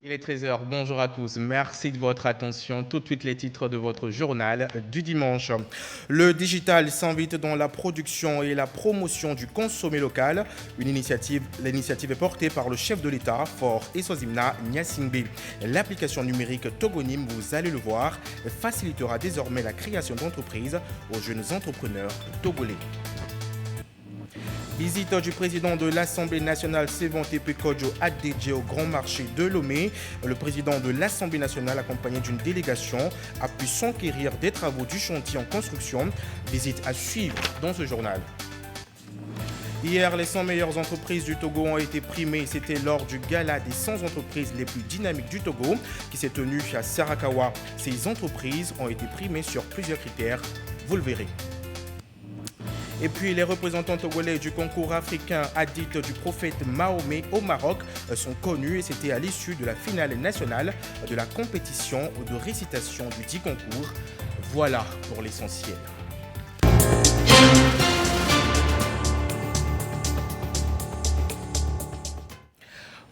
Il est 13 heures. Bonjour à tous, merci de votre attention. Tout de suite les titres de votre journal du dimanche. Le digital s'invite dans la production et la promotion du consommé local. L'initiative est portée par le chef de l'État, Faure Eswazimna Gnassingbé. L'application numérique Togonim, vous allez le voir, facilitera désormais la création d'entreprises aux jeunes entrepreneurs togolais. Visite du président de l'Assemblée nationale Sévan Tepe Kodjo Adedje au Grand Marché de Lomé. Le président de l'Assemblée nationale, accompagné d'une délégation, a pu s'enquérir des travaux du chantier en construction. Visite à suivre dans ce journal. Hier, les 100 meilleures entreprises du Togo ont été primées. C'était lors du gala des 100 entreprises les plus dynamiques du Togo qui s'est tenu à Sarakawa. Ces entreprises ont été primées sur plusieurs critères. Vous le verrez. Et puis les représentants togolais du concours africain Hadith du prophète Mahomet au Maroc sont connus et c'était à l'issue de la finale nationale de la compétition de récitation du dit concours. Voilà pour l'essentiel.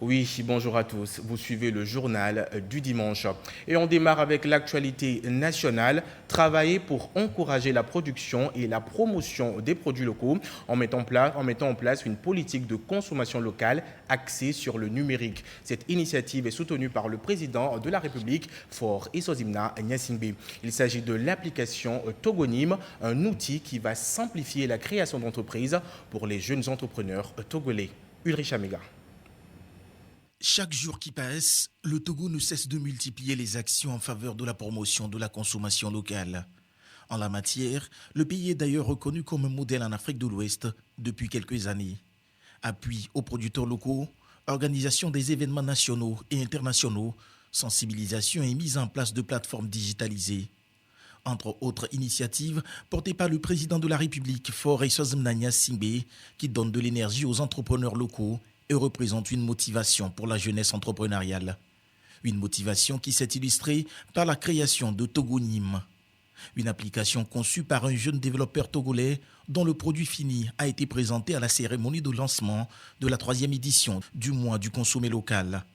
Oui, bonjour à tous. Vous suivez le journal du dimanche. Et on démarre avec l'actualité nationale. Travailler pour encourager la production et la promotion des produits locaux en mettant en place une politique de consommation locale axée sur le numérique. Cette initiative est soutenue par le président de la République, Faure Eswazimna Gnassingbé. Il s'agit de l'application Togonim, un outil qui va simplifier la création d'entreprises pour les jeunes entrepreneurs togolais. Ulrich Amega. Chaque jour qui passe, le Togo ne cesse de multiplier les actions en faveur de la promotion de la consommation locale. En la matière, le pays est d'ailleurs reconnu comme un modèle en Afrique de l'Ouest depuis quelques années. Appui aux producteurs locaux, organisation des événements nationaux et internationaux, sensibilisation et mise en place de plateformes digitalisées. Entre autres initiatives portées par le président de la République, Faure Eswazimna Gnassingbé, qui donne de l'énergie aux entrepreneurs locaux et représente une motivation pour la jeunesse entrepreneuriale. Une motivation qui s'est illustrée par la création de Togonim, une application conçue par un jeune développeur togolais dont le produit fini a été présenté à la cérémonie de lancement de la 3e édition du mois du consommé local.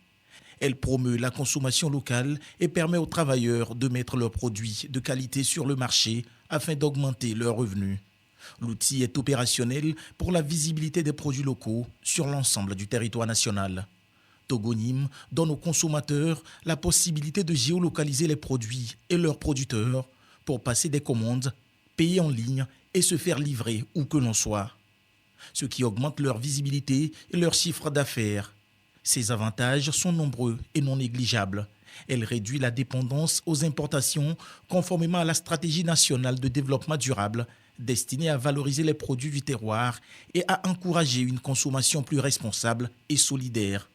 Elle promeut la consommation locale et permet aux travailleurs de mettre leurs produits de qualité sur le marché afin d'augmenter leurs revenus. L'outil est opérationnel pour la visibilité des produits locaux sur l'ensemble du territoire national. Togonim donne aux consommateurs la possibilité de géolocaliser les produits et leurs producteurs pour passer des commandes, payer en ligne et se faire livrer où que l'on soit. Ce qui augmente leur visibilité et leur chiffre d'affaires. Ces avantages sont nombreux et non négligeables. Elle réduit la dépendance aux importations conformément à la stratégie nationale de développement durable destinée à valoriser les produits du terroir et à encourager une consommation plus responsable et solidaire.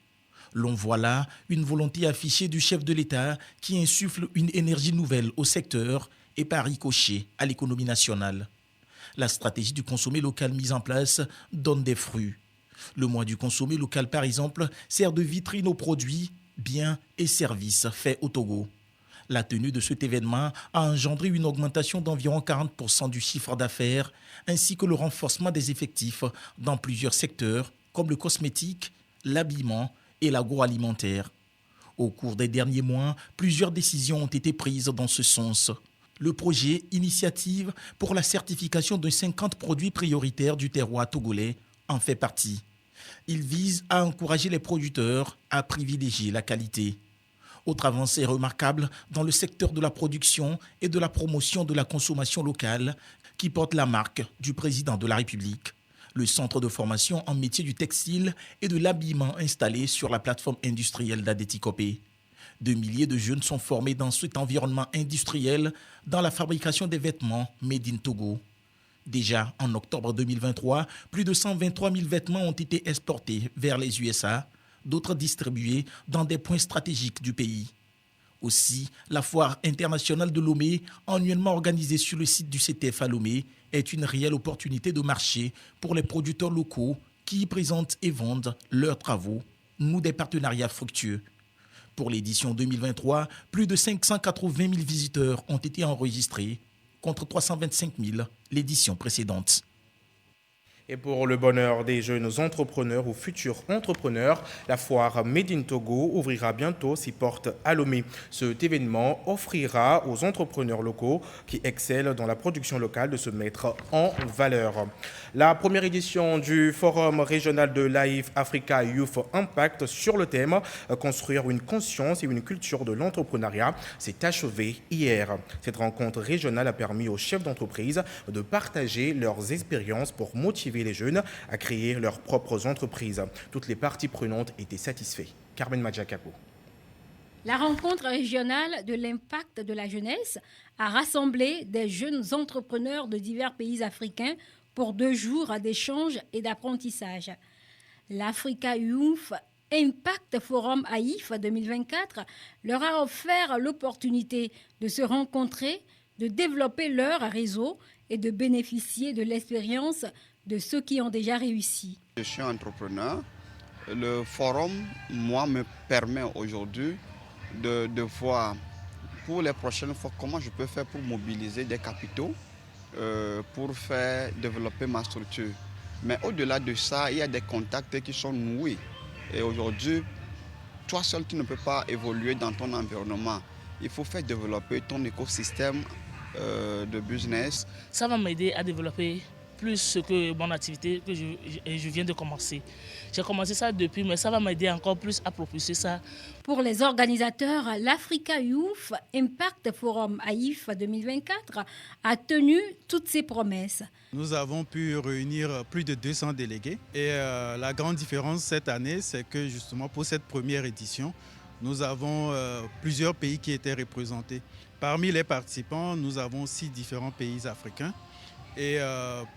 L'on voit là une volonté affichée du chef de l'État qui insuffle une énergie nouvelle au secteur et par ricochet à l'économie nationale. La stratégie du consommé local mise en place donne des fruits. Le mois du consommé local, par exemple, sert de vitrine aux produits, biens et services faits au Togo. La tenue de cet événement a engendré une augmentation d'environ 40% du chiffre d'affaires ainsi que le renforcement des effectifs dans plusieurs secteurs comme le cosmétique, l'habillement et l'agroalimentaire. Au cours des derniers mois, plusieurs décisions ont été prises dans ce sens. Le projet Initiative pour la certification de 50 produits prioritaires du terroir togolais en fait partie. Il vise à encourager les producteurs à privilégier la qualité. Autre avancée remarquable dans le secteur de la production et de la promotion de la consommation locale qui porte la marque du président de la République. Le centre de formation en métier du textile et de l'habillement installé sur la plateforme industrielle d'Adetikopé. Des milliers de jeunes sont formés dans cet environnement industriel dans la fabrication des vêtements made in Togo. Déjà en octobre 2023, plus de 123 000 vêtements ont été exportés vers les USA, d'autres distribués dans des points stratégiques du pays. Aussi, la foire internationale de Lomé, annuellement organisée sur le site du CTF à Lomé, est une réelle opportunité de marché pour les producteurs locaux qui y présentent et vendent leurs travaux, nouent des partenariats fructueux. Pour l'édition 2023, plus de 580 000 visiteurs ont été enregistrés, contre 325 000 l'édition précédente. Et pour le bonheur des jeunes entrepreneurs ou futurs entrepreneurs, la foire Made in Togo ouvrira bientôt ses portes à Lomé. Cet événement offrira aux entrepreneurs locaux qui excellent dans la production locale de se mettre en valeur. La première édition du Forum régional de l'AIF Africa Youth Impact sur le thème « Construire une conscience et une culture de l'entrepreneuriat » s'est achevée hier. Cette rencontre régionale a permis aux chefs d'entreprise de partager leurs expériences pour motiver les jeunes à créer leurs propres entreprises. Toutes les parties prenantes étaient satisfaites. Carmen Madjakapo. La rencontre régionale de l'impact de la jeunesse a rassemblé des jeunes entrepreneurs de divers pays africains pour 2 jours d'échanges et d'apprentissage. L'Africa Youth Impact Forum AIF 2024 leur a offert l'opportunité de se rencontrer, de développer leur réseau et de bénéficier de l'expérience de ceux qui ont déjà réussi. Je suis entrepreneur. Le forum, moi, me permet aujourd'hui de voir pour les prochaines fois comment je peux faire pour mobiliser des capitaux pour faire développer ma structure. Mais au-delà de ça, il y a des contacts qui sont noués. Et aujourd'hui, toi seul, tu ne peux pas évoluer dans ton environnement. Il faut faire développer ton écosystème de business. Ça va m'aider à développer plus que mon activité que je viens de commencer. J'ai commencé ça depuis, mais ça va m'aider encore plus à propulser ça. Pour les organisateurs, l'Africa Youth Impact Forum AIF 2024 a tenu toutes ses promesses. Nous avons pu réunir plus de 200 délégués et la grande différence cette année, c'est que justement pour cette première édition, nous avons plusieurs pays qui étaient représentés. Parmi les participants, nous avons 6 différents pays africains. Et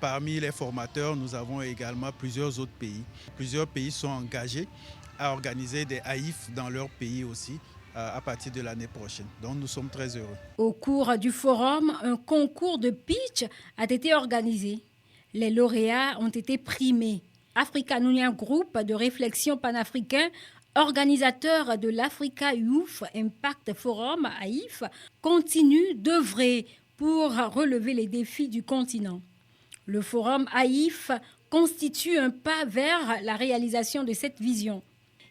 parmi les formateurs, nous avons également plusieurs autres pays. Plusieurs pays sont engagés à organiser des AIF dans leur pays aussi à partir de l'année prochaine. Donc nous sommes très heureux. Au cours du forum, un concours de pitch a été organisé. Les lauréats ont été primés. African Union Group de réflexion panafricain, organisateur de l'Africa Youth Impact Forum AIF, continue d'œuvrer pour relever les défis du continent. Le forum AIF constitue un pas vers la réalisation de cette vision.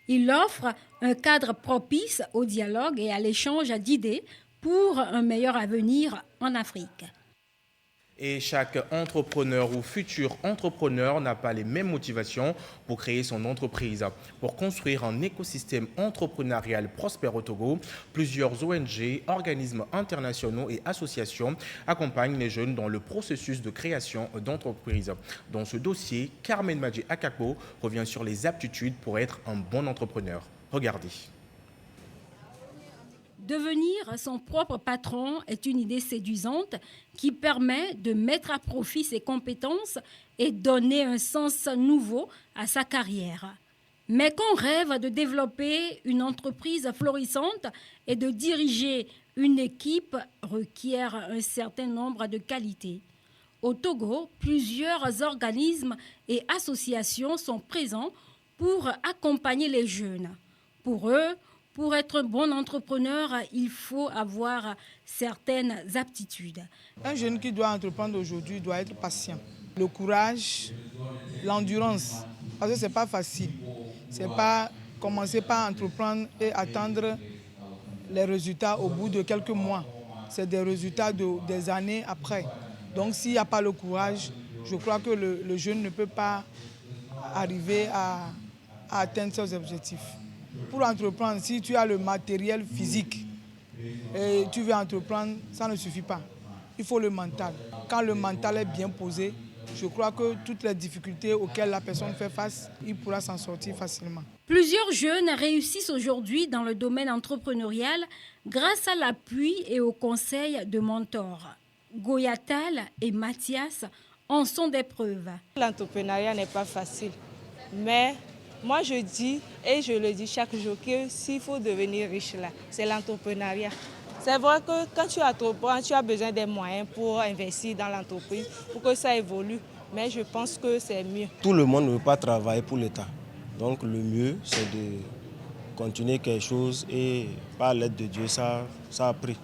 Il offre un cadre propice au dialogue et à l'échange d'idées pour un meilleur avenir en Afrique. Et chaque entrepreneur ou futur entrepreneur n'a pas les mêmes motivations pour créer son entreprise. Pour construire un écosystème entrepreneurial prospère au Togo, plusieurs ONG, organismes internationaux et associations accompagnent les jeunes dans le processus de création d'entreprise. Dans ce dossier, Carmen Madji Akakpo revient sur les aptitudes pour être un bon entrepreneur. Regardez. Devenir son propre patron est une idée séduisante qui permet de mettre à profit ses compétences et donner un sens nouveau à sa carrière. Mais qu'on rêve de développer une entreprise florissante et de diriger une équipe requiert un certain nombre de qualités. Au Togo, plusieurs organismes et associations sont présents pour accompagner les jeunes. Pour eux, pour être un bon entrepreneur, il faut avoir certaines aptitudes. Un jeune qui doit entreprendre aujourd'hui doit être patient. Le courage, l'endurance, parce que ce n'est pas facile. Ce n'est pas commencer par entreprendre et attendre les résultats au bout de quelques mois. C'est des résultats des années après. Donc s'il n'y a pas le courage, je crois que le jeune ne peut pas arriver à atteindre ses objectifs. Pour entreprendre, si tu as le matériel physique et tu veux entreprendre, ça ne suffit pas. Il faut le mental. Quand le mental est bien posé, je crois que toutes les difficultés auxquelles la personne fait face, il pourra s'en sortir facilement. Plusieurs jeunes réussissent aujourd'hui dans le domaine entrepreneurial grâce à l'appui et au conseil de mentors. Goyatal et Mathias en sont des preuves. L'entrepreneuriat n'est pas facile, mais moi je dis, et je le dis chaque jour, que s'il faut devenir riche là, c'est l'entrepreneuriat. C'est vrai que quand tu entreprends, tu as besoin des moyens pour investir dans l'entreprise, pour que ça évolue, mais je pense que c'est mieux. Tout le monde ne veut pas travailler pour l'État, donc le mieux c'est de continuer quelque chose et par l'aide de Dieu, ça a pris.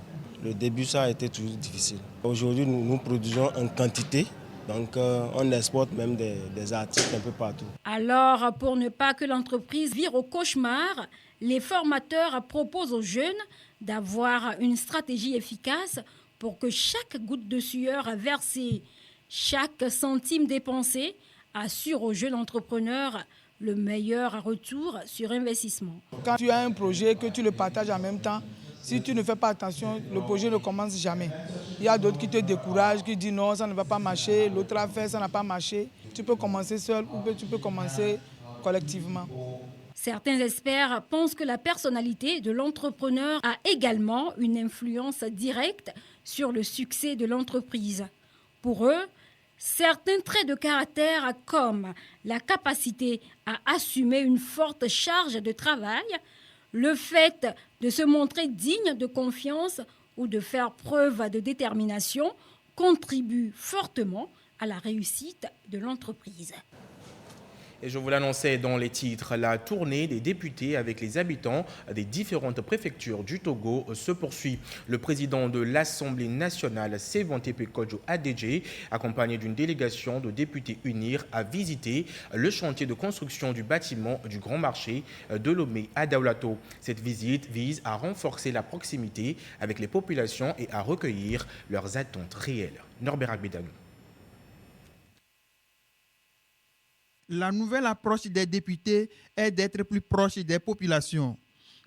Le début, ça a été toujours difficile. Aujourd'hui, nous produisons en quantité Donc on exporte même des articles un peu partout. Alors, pour ne pas que l'entreprise vire au cauchemar, les formateurs proposent aux jeunes d'avoir une stratégie efficace pour que chaque goutte de sueur versée, chaque centime dépensé assure aux jeunes entrepreneurs le meilleur retour sur investissement. Quand tu as un projet que tu le partages en même temps, si tu ne fais pas attention, le projet ne commence jamais. Il y a d'autres qui te découragent, qui disent non, ça ne va pas marcher, l'autre a fait, ça n'a pas marché. Tu peux commencer seul ou tu peux commencer collectivement. Certains experts pensent que la personnalité de l'entrepreneur a également une influence directe sur le succès de l'entreprise. Pour eux, certains traits de caractère comme la capacité à assumer une forte charge de travail, le fait de se montrer digne de confiance ou de faire preuve de détermination contribuent fortement à la réussite de l'entreprise. Et je vous l'annonçais dans les titres, la tournée des députés avec les habitants des différentes préfectures du Togo se poursuit. Le président de l'Assemblée nationale, Sévon Tepe Kodjo Adedje, accompagné d'une délégation de députés UNIR, a visité le chantier de construction du bâtiment du Grand Marché de Lomé à Daoulato. Cette visite vise à renforcer la proximité avec les populations et à recueillir leurs attentes réelles. Norbert Agbedanou. La nouvelle approche des députés est d'être plus proche des populations.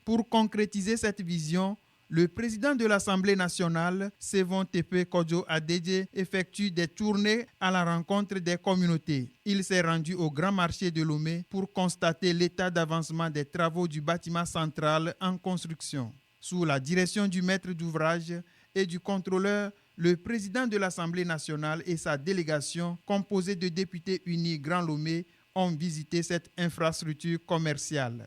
Pour concrétiser cette vision, le président de l'Assemblée nationale, Sévon Tepe Kodjo Adedje, effectue des tournées à la rencontre des communautés. Il s'est rendu au Grand Marché de Lomé pour constater l'état d'avancement des travaux du bâtiment central en construction. Sous la direction du maître d'ouvrage et du contrôleur, le président de l'Assemblée nationale et sa délégation, composée de députés unis Grand Lomé, ont visité cette infrastructure commerciale.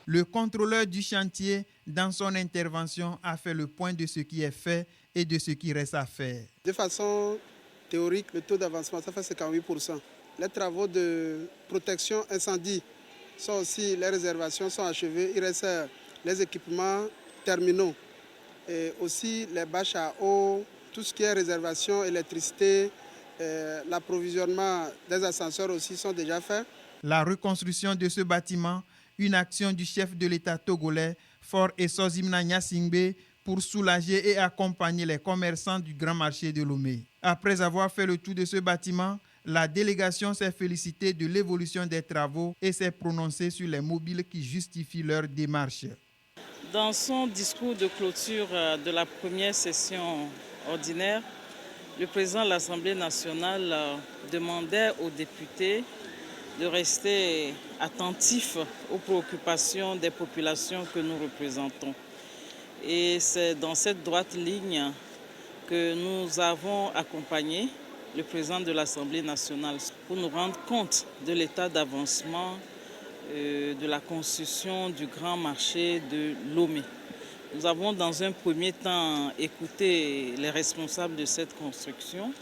Le contrôleur du chantier, dans son intervention, a fait le point de ce qui est fait et de ce qui reste à faire. De façon théorique, le taux d'avancement, ça fait 58%. Les travaux de protection incendie sont aussi, les réservations sont achevées. Il reste les équipements terminaux et aussi les bâches à eau, tout ce qui est réservation, électricité, l'approvisionnement des ascenseurs aussi sont déjà faits. La reconstruction de ce bâtiment, une action du chef de l'État togolais, Faure Essozimna Nyasingbe, pour soulager et accompagner les commerçants du Grand Marché de Lomé. Après avoir fait le tour de ce bâtiment, la délégation s'est félicitée de l'évolution des travaux et s'est prononcée sur les mobiles qui justifient leur démarche. Dans son discours de clôture de la première session ordinaire, le président de l'Assemblée nationale demandait aux députés de rester attentifs aux préoccupations des populations que nous représentons. Et c'est dans cette droite ligne que nous avons accompagné le président de l'Assemblée nationale pour nous rendre compte de l'état d'avancement de la construction du Grand Marché de Lomé. Nous avons dans un premier temps écouté les responsables de cette construction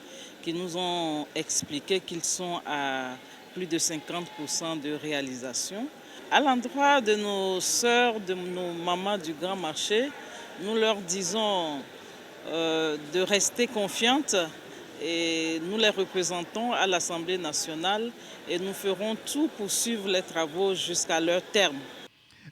qui nous ont expliqué qu'ils sont à plus de 50% de réalisation. À l'endroit de nos sœurs, de nos mamans du Grand Marché, nous leur disons de rester confiantes et nous les représentons à l'Assemblée nationale et nous ferons tout pour suivre les travaux jusqu'à leur terme.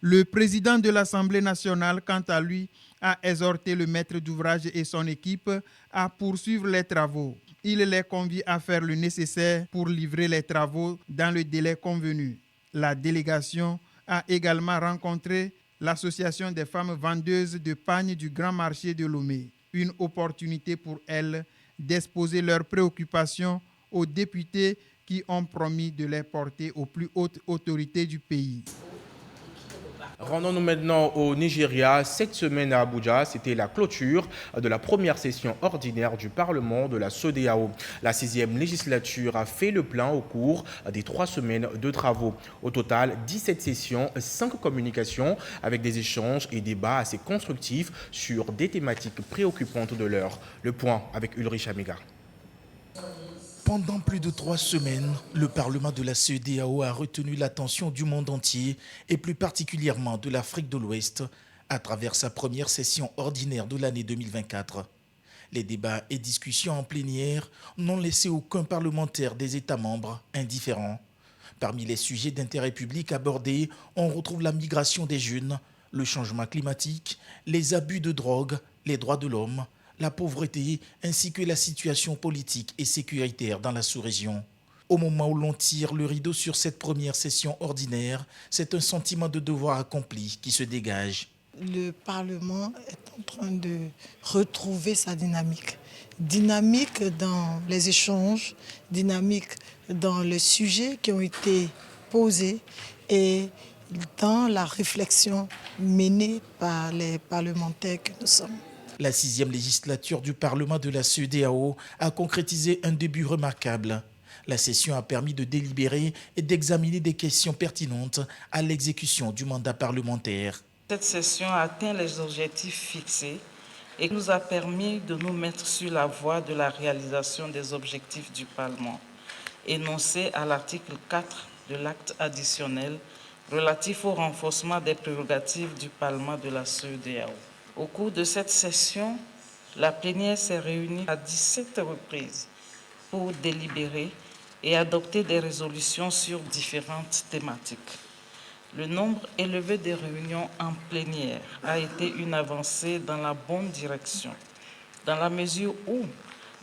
Le président de l'Assemblée nationale, quant à lui, a exhorté le maître d'ouvrage et son équipe à poursuivre les travaux. Il les convie à faire le nécessaire pour livrer les travaux dans le délai convenu. La délégation a également rencontré l'Association des femmes vendeuses de pagnes du Grand Marché de Lomé. Une opportunité pour elles d'exposer leurs préoccupations aux députés qui ont promis de les porter aux plus hautes autorités du pays. Rendons-nous maintenant au Nigeria. Cette semaine à Abuja, c'était la clôture de la première session ordinaire du Parlement de la CEDEAO. La 6e législature a fait le plein au cours des 3 semaines de travaux. Au total, 17 sessions, 5 communications avec des échanges et débats assez constructifs sur des thématiques préoccupantes de l'heure. Le point avec Ulrich Amiga. Pendant plus de 3 semaines, le Parlement de la CEDEAO a retenu l'attention du monde entier et plus particulièrement de l'Afrique de l'Ouest à travers sa première session ordinaire de l'année 2024. Les débats et discussions en plénière n'ont laissé aucun parlementaire des États membres indifférent. Parmi les sujets d'intérêt public abordés, on retrouve la migration des jeunes, le changement climatique, les abus de drogue, les droits de l'homme, la pauvreté ainsi que la situation politique et sécuritaire dans la sous-région. Au moment où l'on tire le rideau sur cette première session ordinaire, c'est un sentiment de devoir accompli qui se dégage. Le Parlement est en train de retrouver sa dynamique. Dynamique dans les échanges, dynamique dans les sujets qui ont été posés et dans la réflexion menée par les parlementaires que nous sommes. La 6e législature du Parlement de la CEDEAO a concrétisé un début remarquable. La session a permis de délibérer et d'examiner des questions pertinentes à l'exécution du mandat parlementaire. Cette session a atteint les objectifs fixés et nous a permis de nous mettre sur la voie de la réalisation des objectifs du Parlement, énoncés à l'article 4 de l'acte additionnel relatif au renforcement des prérogatives du Parlement de la CEDEAO. Au cours de cette session, la plénière s'est réunie à 17 reprises pour délibérer et adopter des résolutions sur différentes thématiques. Le nombre élevé des réunions en plénière a été une avancée dans la bonne direction, dans la mesure où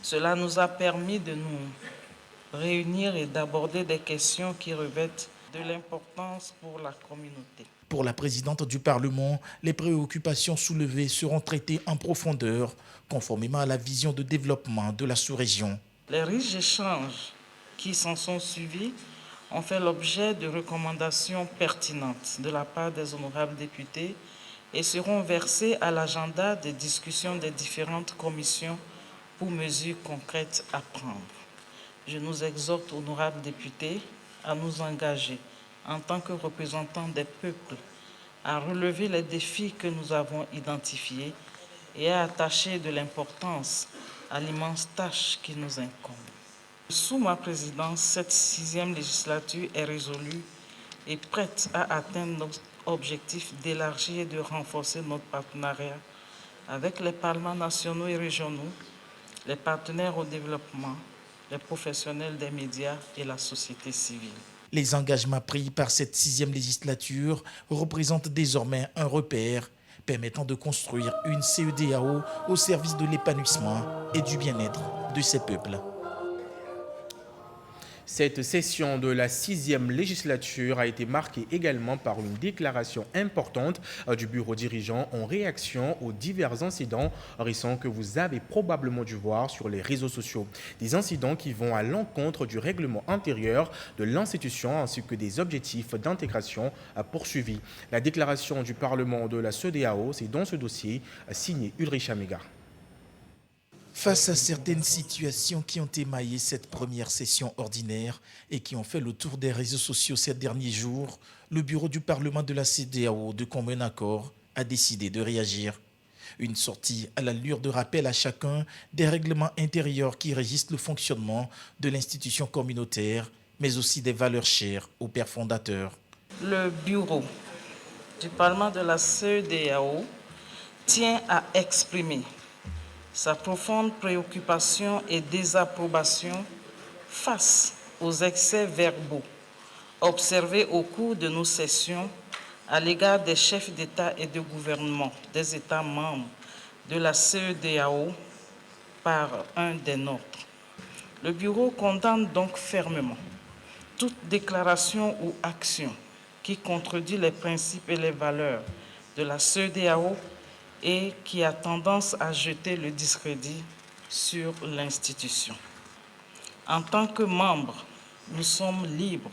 cela nous a permis de nous réunir et d'aborder des questions qui revêtent de l'importance pour la communauté. Pour la présidente du Parlement, les préoccupations soulevées seront traitées en profondeur, conformément à la vision de développement de la sous-région. Les riches échanges qui s'en sont suivis ont fait l'objet de recommandations pertinentes de la part des honorables députés et seront versés à l'agenda des discussions des différentes commissions pour mesures concrètes à prendre. Je nous exhorte, honorables députés, à nous engager en tant que représentants des peuples à relever les défis que nous avons identifiés et à attacher de l'importance à l'immense tâche qui nous incombe. Sous ma présidence, cette 6e législature est résolue et prête à atteindre notre objectif d'élargir et de renforcer notre partenariat avec les parlements nationaux et régionaux, les partenaires au développement, les professionnels des médias et la société civile. Les engagements pris par cette 6e législature représentent désormais un repère permettant de construire une CEDEAO au service de l'épanouissement et du bien-être de ces peuples. Cette session de la 6e législature a été marquée également par une déclaration importante du bureau dirigeant en réaction aux divers incidents récents que vous avez probablement dû voir sur les réseaux sociaux. Des incidents qui vont à l'encontre du règlement intérieur de l'institution ainsi que des objectifs d'intégration poursuivis. La déclaration du Parlement de la CEDEAO, c'est dans ce dossier signé Ulrich Amiga. Face à certaines situations qui ont émaillé cette première session ordinaire et qui ont fait le tour des réseaux sociaux ces derniers jours, le bureau du Parlement de la CEDEAO, de commun accord, a décidé de réagir. Une sortie à l'allure de rappel à chacun des règlements intérieurs qui régissent le fonctionnement de l'institution communautaire, mais aussi des valeurs chères aux pères fondateurs. Le bureau du Parlement de la CEDEAO tient à exprimer sa profonde préoccupation et désapprobation face aux excès verbaux observés au cours de nos sessions à l'égard des chefs d'État et de gouvernement des États membres de la CEDEAO par un des nôtres. Le Bureau condamne donc fermement toute déclaration ou action qui contredit les principes et les valeurs de la CEDEAO et qui a tendance à jeter le discrédit sur l'institution. En tant que membres, nous sommes libres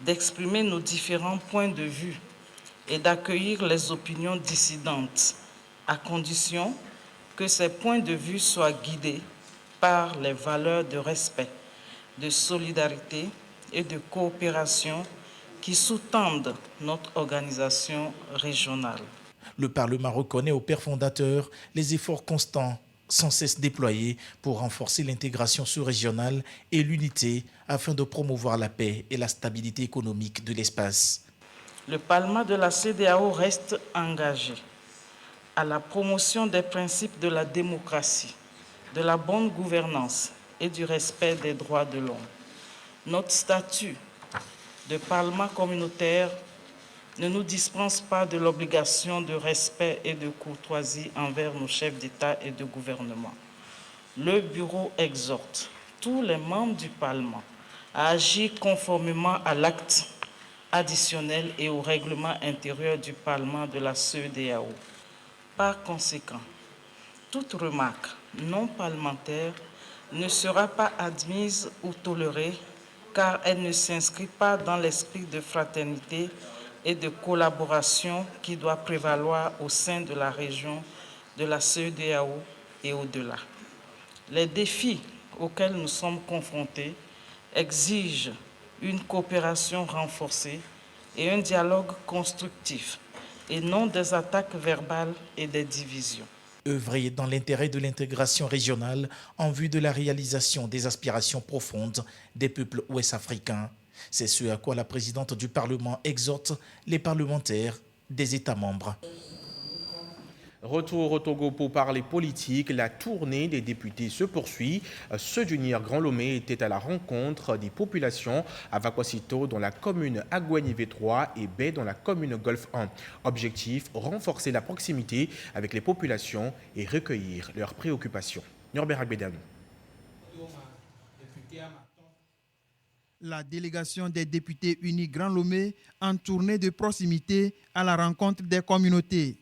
d'exprimer nos différents points de vue et d'accueillir les opinions dissidentes, à condition que ces points de vue soient guidés par les valeurs de respect, de solidarité et de coopération qui sous-tendent notre organisation régionale. Le Parlement reconnaît aux pères fondateurs les efforts constants sans cesse déployés pour renforcer l'intégration sous-régionale et l'unité afin de promouvoir la paix et la stabilité économique de l'espace. Le Parlement de la CEDEAO reste engagé à la promotion des principes de la démocratie, de la bonne gouvernance et du respect des droits de l'homme. Notre statut de Parlement communautaire ne nous dispense pas de l'obligation de respect et de courtoisie envers nos chefs d'État et de gouvernement. Le Bureau exhorte tous les membres du Parlement à agir conformément à l'acte additionnel et au règlement intérieur du Parlement de la CEDEAO. Par conséquent, toute remarque non parlementaire ne sera pas admise ou tolérée car elle ne s'inscrit pas dans l'esprit de fraternité et de collaboration qui doit prévaloir au sein de la région de la CEDEAO et au-delà. Les défis auxquels nous sommes confrontés exigent une coopération renforcée et un dialogue constructif, et non des attaques verbales et des divisions. Œuvrer dans l'intérêt de l'intégration régionale en vue de la réalisation des aspirations profondes des peuples ouest-africains. C'est ce à quoi la présidente du Parlement exhorte les parlementaires des États membres. Retour au Togo pour parler politique. La tournée des députés se poursuit. Ceux d'Unir Grand Lomé étaient à la rencontre des populations à Vakwasito dans la commune Agouanivé 3 et Bay dans la commune Golfe 1. Objectif, renforcer la proximité avec les populations et recueillir leurs préoccupations. Norbert Agbedan. La délégation des députés Unis Grand Lomé en tournée de proximité à la rencontre des communautés.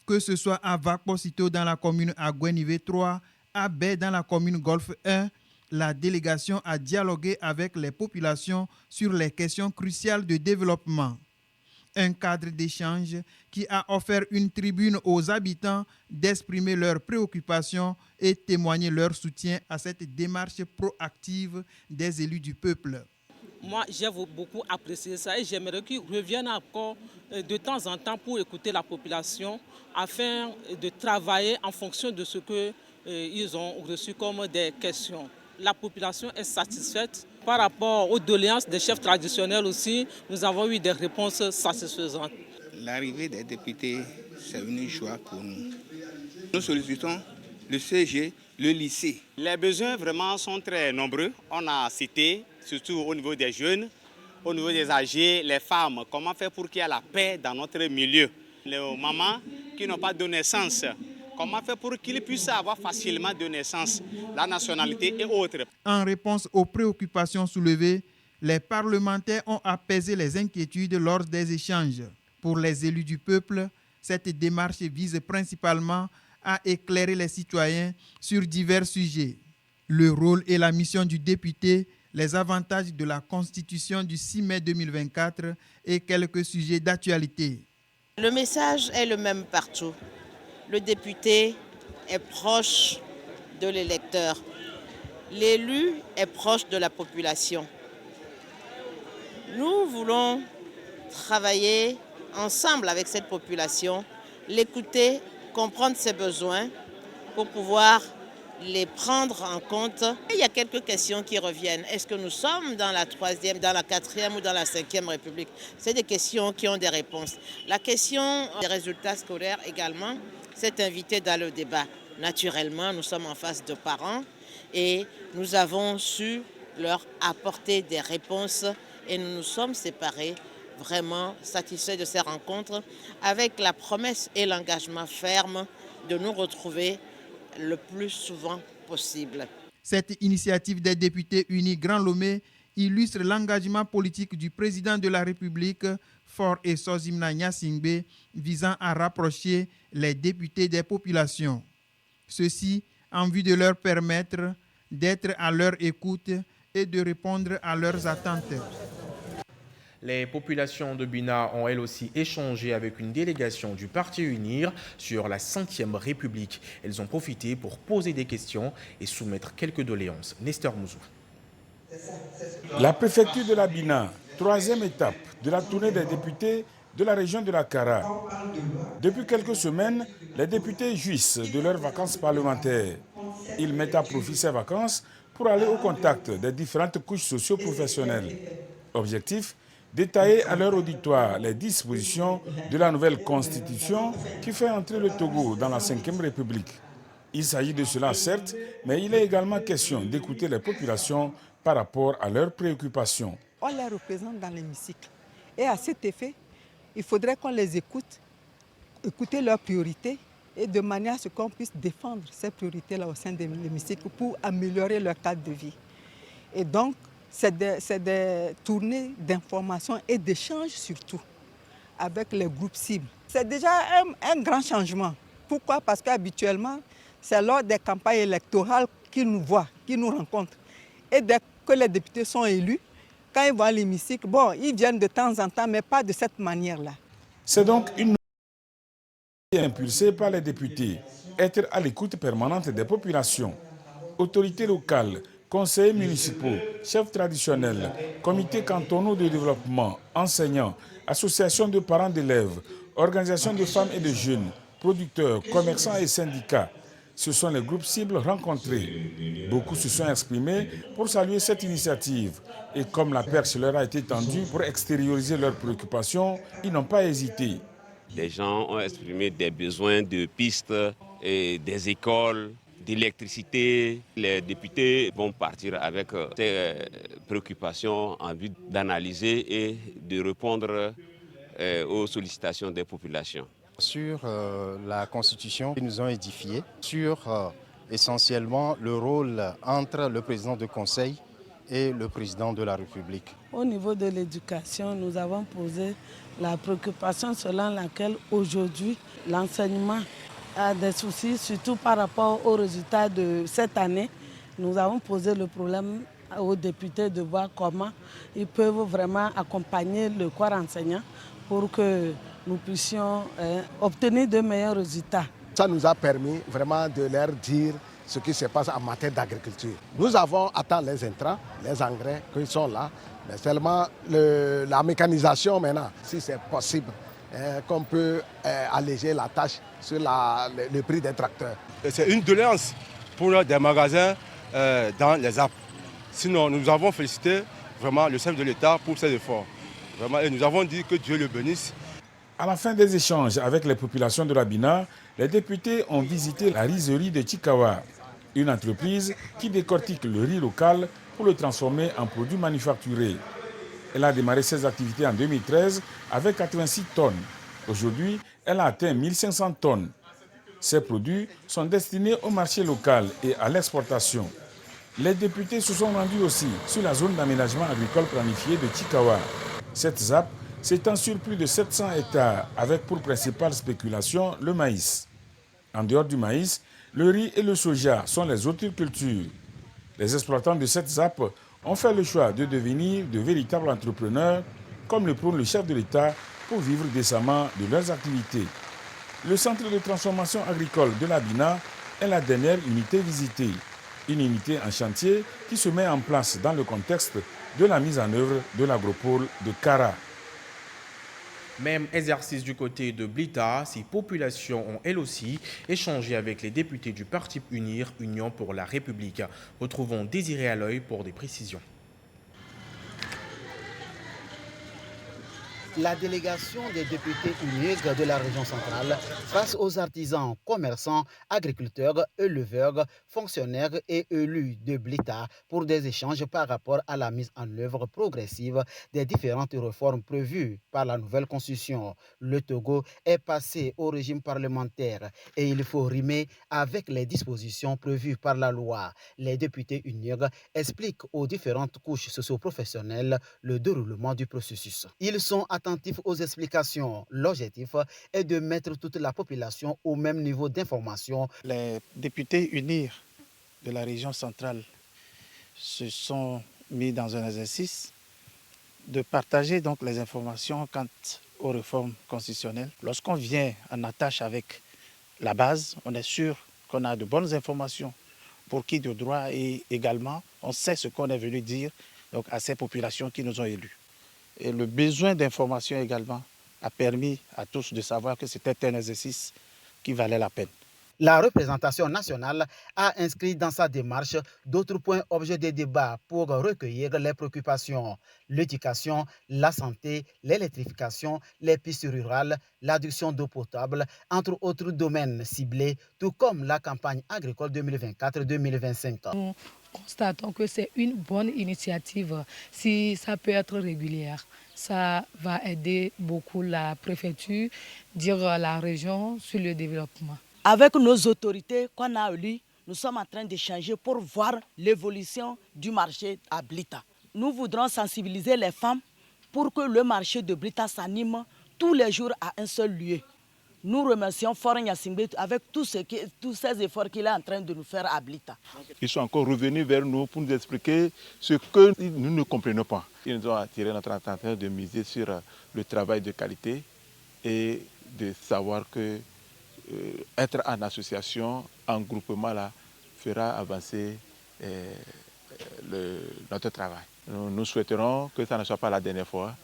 Que ce soit à Vakwasito dans la commune Agouanivé 3, à Bay dans la commune Golfe 1, la délégation a dialogué avec les populations sur les questions cruciales de développement. Un cadre d'échange qui a offert une tribune aux habitants d'exprimer leurs préoccupations et témoigner leur soutien à cette démarche proactive des élus du peuple. Moi, j'ai beaucoup apprécié ça et j'aimerais qu'ils reviennent encore de temps en temps pour écouter la population afin de travailler en fonction de ce qu'ils ont reçu comme des questions. La population est satisfaite. Par rapport aux doléances des chefs traditionnels aussi, nous avons eu des réponses satisfaisantes. L'arrivée des députés, c'est une joie pour nous. Nous sollicitons le CG, le lycée. Les besoins vraiment sont très nombreux. On a cité, surtout au niveau des jeunes, au niveau des âgés, les femmes. Comment faire pour qu'il y ait la paix dans notre milieu? Les mamans qui n'ont pas de naissance, comment faire pour qu'ils puissent avoir facilement de naissance, la nationalité et autres. En réponse aux préoccupations soulevées, les parlementaires ont apaisé les inquiétudes lors des échanges. Pour les élus du peuple, cette démarche vise principalement à éclairer les citoyens sur divers sujets. Le rôle et la mission du député, les avantages de la Constitution du 6 mai 2024 et quelques sujets d'actualité. Le message est le même partout. Le député est proche de l'électeur. L'élu est proche de la population. Nous voulons travailler ensemble avec cette population, l'écouter, comprendre ses besoins pour pouvoir les prendre en compte. Il y a quelques questions qui reviennent. Est-ce que nous sommes dans la 3e, dans la 4e ou dans la 5e République? C'est des questions qui ont des réponses. La question des résultats scolaires également, c'est invité dans le débat. Naturellement, nous sommes en face de parents et nous avons su leur apporter des réponses et nous nous sommes séparés vraiment satisfaits de ces rencontres avec la promesse et l'engagement ferme de nous retrouver le plus souvent possible. Cette initiative des députés unis Grand Lomé illustre l'engagement politique du président de la République, Faure Essozimna Gnassingbé, visant à rapprocher les députés des populations. Ceci en vue de leur permettre d'être à leur écoute et de répondre à leurs attentes. Les populations de Bina ont elles aussi échangé avec une délégation du Parti UNIR sur la 5e République. Elles ont profité pour poser des questions et soumettre quelques doléances. Nestor Mouzou. La préfecture de la Bina, 3e étape de la tournée des députés de la région de la Kara. Depuis quelques semaines, les députés jouissent de leurs vacances parlementaires. Ils mettent à profit ces vacances pour aller au contact des différentes couches socio-professionnelles. Objectif, détailler à leur auditoire les dispositions de la nouvelle constitution qui fait entrer le Togo dans la 5e République. Il s'agit de cela certes, mais il est également question d'écouter les populations par rapport à leurs préoccupations. On les représente dans l'hémicycle et à cet effet, il faudrait qu'on les écoute, écouter leurs priorités et de manière à ce qu'on puisse défendre ces priorités-là au sein de l'hémicycle pour améliorer leur cadre de vie. Et donc, c'est des tournées d'information et d'échange surtout avec les groupes cibles. C'est déjà un grand changement. Pourquoi? Parce qu'habituellement, c'est lors des campagnes électorales qu'ils nous voient, qu'ils nous rencontrent. Et dès que les députés sont élus, quand ils vont à l'hémicycle, bon, ils viennent de temps en temps, mais pas de cette manière-là. C'est donc une impulsée par les députés, être à l'écoute permanente des populations, autorités locales, conseillers municipaux, chefs traditionnels, comités cantonaux de développement, enseignants, associations de parents d'élèves, organisations de femmes et de jeunes, producteurs, commerçants et syndicats. Ce sont les groupes cibles rencontrés. Beaucoup se sont exprimés pour saluer cette initiative. Et comme la perche leur a été tendue pour extérioriser leurs préoccupations, ils n'ont pas hésité. Les gens ont exprimé des besoins de pistes, et des écoles, d'électricité. Les députés vont partir avec ces préoccupations en vue d'analyser et de répondre aux sollicitations des populations. Sur la Constitution qu'ils nous ont édifiée, sur essentiellement le rôle entre le président du Conseil et le président de la République. Au niveau de l'éducation, nous avons posé la préoccupation selon laquelle aujourd'hui l'enseignement a des soucis, surtout par rapport aux résultats de cette année. Nous avons posé le problème aux députés de voir comment ils peuvent vraiment accompagner le corps enseignant pour que nous puissions obtenir de meilleurs résultats. Ça nous a permis vraiment de leur dire ce qui se passe en matière d'agriculture. Nous avons atteint les intrants, les engrais qui sont là, mais seulement la mécanisation maintenant, si c'est possible, qu'on peut alléger la tâche sur le prix des tracteurs. C'est une doléance pour des magasins dans les Alpes. Sinon, nous avons félicité vraiment le chef de l'État pour ses efforts. Vraiment, et nous avons dit que Dieu le bénisse. À la fin des échanges avec les populations de la Bina, les députés ont visité la rizerie de Chikawa, une entreprise qui décortique le riz local pour le transformer en produits manufacturés. Elle a démarré ses activités en 2013 avec 86 tonnes. Aujourd'hui, elle a atteint 1500 tonnes. Ces produits sont destinés au marché local et à l'exportation. Les députés se sont rendus aussi sur la zone d'aménagement agricole planifiée de Chikawa. Cette ZAP s'étend sur plus de 700 hectares avec pour principale spéculation le maïs. En dehors du maïs, le riz et le soja sont les autres cultures. Les exploitants de cette ZAP ont fait le choix de devenir de véritables entrepreneurs, comme le prône le chef de l'État, pour vivre décemment de leurs activités. Le centre de transformation agricole de la Bina est la dernière unité visitée. Une unité en chantier qui se met en place dans le contexte de la mise en œuvre de l'agropole de Kara. Même exercice du côté de Blita, ces populations ont elles aussi échangé avec les députés du Parti UNIR, Union pour la République. Retrouvons Désiré Aloy pour des précisions. La délégation des députés UNIR de la région centrale face aux artisans, commerçants, agriculteurs, éleveurs, fonctionnaires et élus de Blita pour des échanges par rapport à la mise en œuvre progressive des différentes réformes prévues par la nouvelle constitution. Le Togo est passé au régime parlementaire et il faut rimer avec les dispositions prévues par la loi. Les députés UNIR expliquent aux différentes couches socio-professionnelles le déroulement du processus. Ils sont attentifs aux explications. L'objectif est de mettre toute la population au même niveau d'information. Les députés UNIR de la région centrale se sont mis dans un exercice de partager donc les informations quant aux réformes constitutionnelles. Lorsqu'on vient en attache avec la base, on est sûr qu'on a de bonnes informations pour qui de droit et également on sait ce qu'on est venu dire donc, à ces populations qui nous ont élus. Et le besoin d'information également a permis à tous de savoir que c'était un exercice qui valait la peine. La représentation nationale a inscrit dans sa démarche d'autres points objets de débat pour recueillir les préoccupations. L'éducation, la santé, l'électrification, les pistes rurales, l'adduction d'eau potable, entre autres domaines ciblés, tout comme la campagne agricole 2024-2025. Nous constatons que c'est une bonne initiative. Si ça peut être régulière, ça va aider beaucoup la préfecture, dire la région sur le développement. Avec nos autorités qu'on a élues, nous sommes en train d'échanger pour voir l'évolution du marché à Blita. Nous voudrons sensibiliser les femmes pour que le marché de Blita s'anime tous les jours à un seul lieu. Nous remercions Foreign Yassingbe avec tous ces efforts qu'il est en train de nous faire à Blita. Ils sont encore revenus vers nous pour nous expliquer ce que nous ne comprenons pas. Ils nous ont attiré notre attention de miser sur le travail de qualité et de savoir que être en association, en groupement, là, fera avancer notre travail. Nous souhaiterons que ça ne soit pas la dernière fois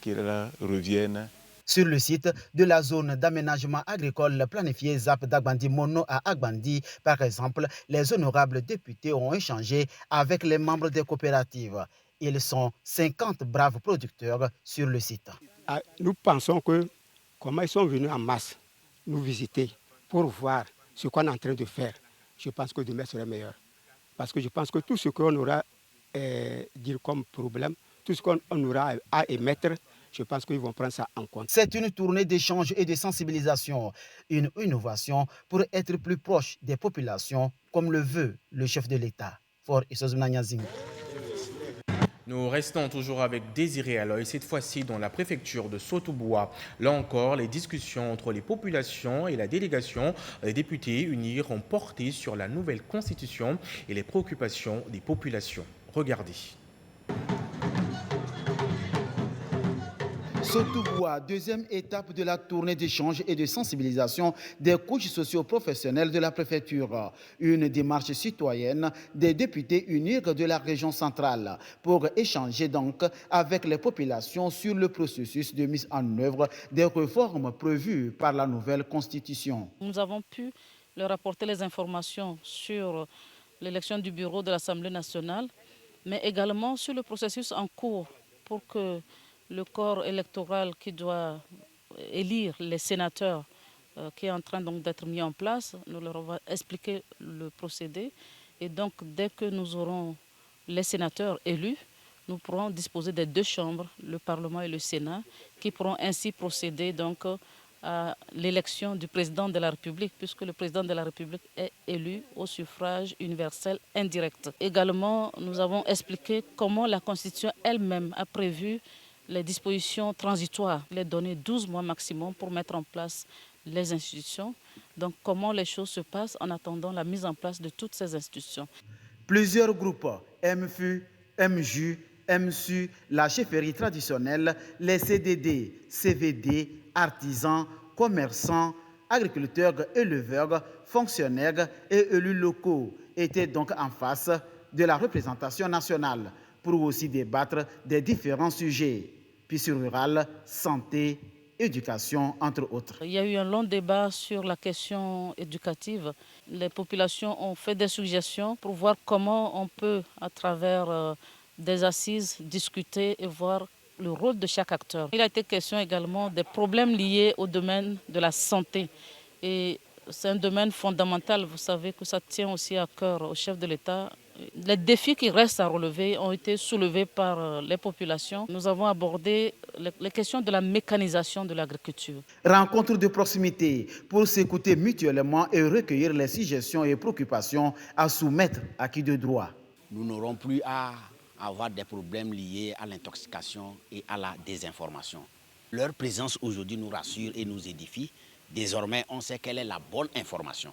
qu'ils reviennent. Sur le site de la zone d'aménagement agricole planifiée ZAP d'Agbandi Mono à Agbandi, par exemple, les honorables députés ont échangé avec les membres des coopératives. Ils sont 50 braves producteurs sur le site. Nous pensons que comment ils sont venus en masse nous visiter pour voir ce qu'on est en train de faire, je pense que demain serait meilleur. Parce que je pense que tout ce qu'on aura dire comme problème, tout ce qu'on aura à émettre, je pense qu'ils vont prendre ça en compte. C'est une tournée d'échange et de sensibilisation, une innovation pour être plus proche des populations, comme le veut le chef de l'État. Fort Issozouna Nyazing. Nous restons toujours avec Désiré Aloy, cette fois-ci dans la préfecture de Sotoboua. Là encore, les discussions entre les populations et la délégation des députés unis ont porté sur la nouvelle constitution et les préoccupations des populations. Regardez. Sotoboua, deuxième étape de la tournée d'échange et de sensibilisation des couches socio-professionnelles de la préfecture. Une démarche citoyenne des députés unis de la région centrale pour échanger donc avec les populations sur le processus de mise en œuvre des réformes prévues par la nouvelle constitution. Nous avons pu leur apporter les informations sur l'élection du bureau de l'Assemblée nationale, mais également sur le processus en cours pour que le corps électoral qui doit élire les sénateurs qui est en train d'être mis en place, nous leur avons expliqué le procédé. Et donc, dès que nous aurons les sénateurs élus, nous pourrons disposer des deux chambres, le Parlement et le Sénat, qui pourront ainsi procéder donc à l'élection du président de la République, puisque le président de la République est élu au suffrage universel indirect. Également, nous avons expliqué comment la Constitution elle-même a prévu les dispositions transitoires, les donner 12 mois maximum pour mettre en place les institutions. Donc comment les choses se passent en attendant la mise en place de toutes ces institutions. Plusieurs groupes, MFU, MJU, MSU, la chefferie traditionnelle, les CDD, CVD, artisans, commerçants, agriculteurs, éleveurs, fonctionnaires et élus locaux étaient donc en face de la représentation nationale pour aussi débattre des différents sujets. Pistes rurales, santé, éducation, entre autres. Il y a eu un long débat sur la question éducative. Les populations ont fait des suggestions pour voir comment on peut, à travers des assises, discuter et voir le rôle de chaque acteur. Il a été question également des problèmes liés au domaine de la santé. Et c'est un domaine fondamental. Vous savez que ça tient aussi à cœur au chef de l'État. Les défis qui restent à relever ont été soulevés par les populations. Nous avons abordé les questions de la mécanisation de l'agriculture. Rencontre de proximité pour s'écouter mutuellement et recueillir les suggestions et préoccupations à soumettre à qui de droit. Nous n'aurons plus à avoir des problèmes liés à l'intoxication et à la désinformation. Leur présence aujourd'hui nous rassure et nous édifie. Désormais, on sait quelle est la bonne information.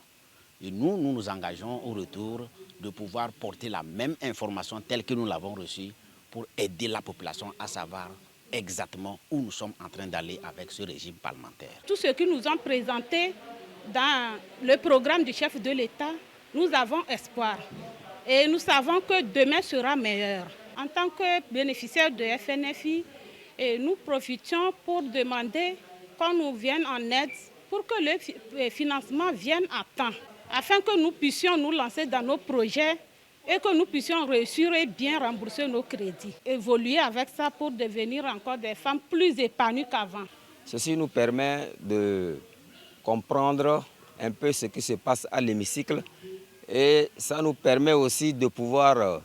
Et nous nous engageons au retour de pouvoir porter la même information telle que nous l'avons reçue pour aider la population à savoir exactement où nous sommes en train d'aller avec ce régime parlementaire. Tout ce qui nous ont présenté dans le programme du chef de l'État, nous avons espoir. Et nous savons que demain sera meilleur. En tant que bénéficiaires de FNFI, nous profitions pour demander qu'on nous vienne en aide pour que le financement vienne à temps, afin que nous puissions nous lancer dans nos projets et que nous puissions réussir et bien rembourser nos crédits. Évoluer avec ça pour devenir encore des femmes plus épanouies qu'avant. Ceci nous permet de comprendre un peu ce qui se passe à l'hémicycle et ça nous permet aussi de pouvoir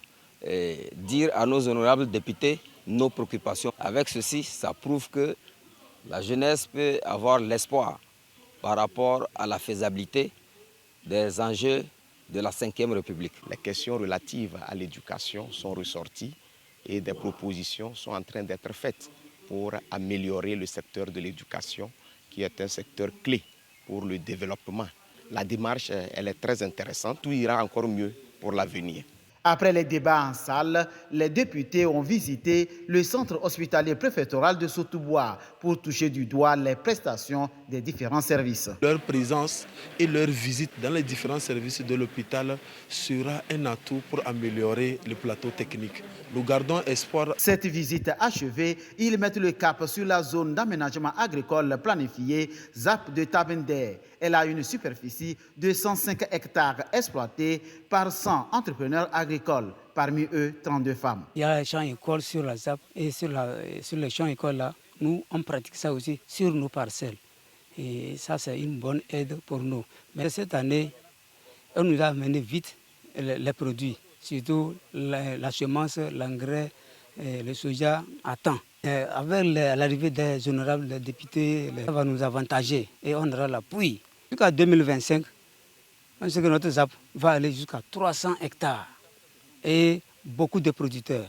dire à nos honorables députés nos préoccupations. Avec ceci, ça prouve que la jeunesse peut avoir l'espoir par rapport à la faisabilité des enjeux de la Ve République. Les questions relatives à l'éducation sont ressorties et des propositions sont en train d'être faites pour améliorer le secteur de l'éducation, qui est un secteur clé pour le développement. La démarche, elle est très intéressante, tout ira encore mieux pour l'avenir. Après les débats en salle, les députés ont visité le centre hospitalier préfectoral de Sotouboua pour toucher du doigt les prestations des différents services. Leur présence et leur visite dans les différents services de l'hôpital sera un atout pour améliorer le plateau technique. Nous gardons espoir. Cette visite achevée, ils mettent le cap sur la zone d'aménagement agricole planifiée ZAP de Tabender. Elle a une superficie de 105 hectares exploités par 100 entrepreneurs agricoles, parmi eux 32 femmes. Il y a un champ école sur la ZAP et sur le champ école là, nous on pratique ça aussi sur nos parcelles. Et ça c'est une bonne aide pour nous. Mais cette année, on nous a amené vite les produits, surtout la semence, l'engrais, le soja à temps. Avec l'arrivée des honorables députés, ça va nous avantager et on aura l'appui. Jusqu'à 2025, on sait que notre ZAP va aller jusqu'à 300 hectares et beaucoup de producteurs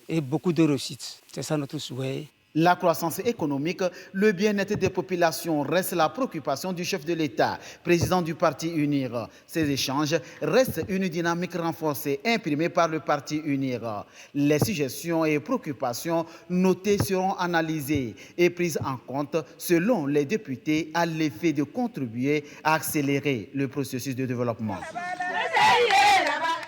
et beaucoup de réussites. C'est ça notre souhait. La croissance économique, le bien-être des populations reste la préoccupation du chef de l'État, président du parti UNIR. Ces échanges restent une dynamique renforcée imprimée par le parti UNIR. Les suggestions et préoccupations notées seront analysées et prises en compte selon les députés à l'effet de contribuer à accélérer le processus de développement.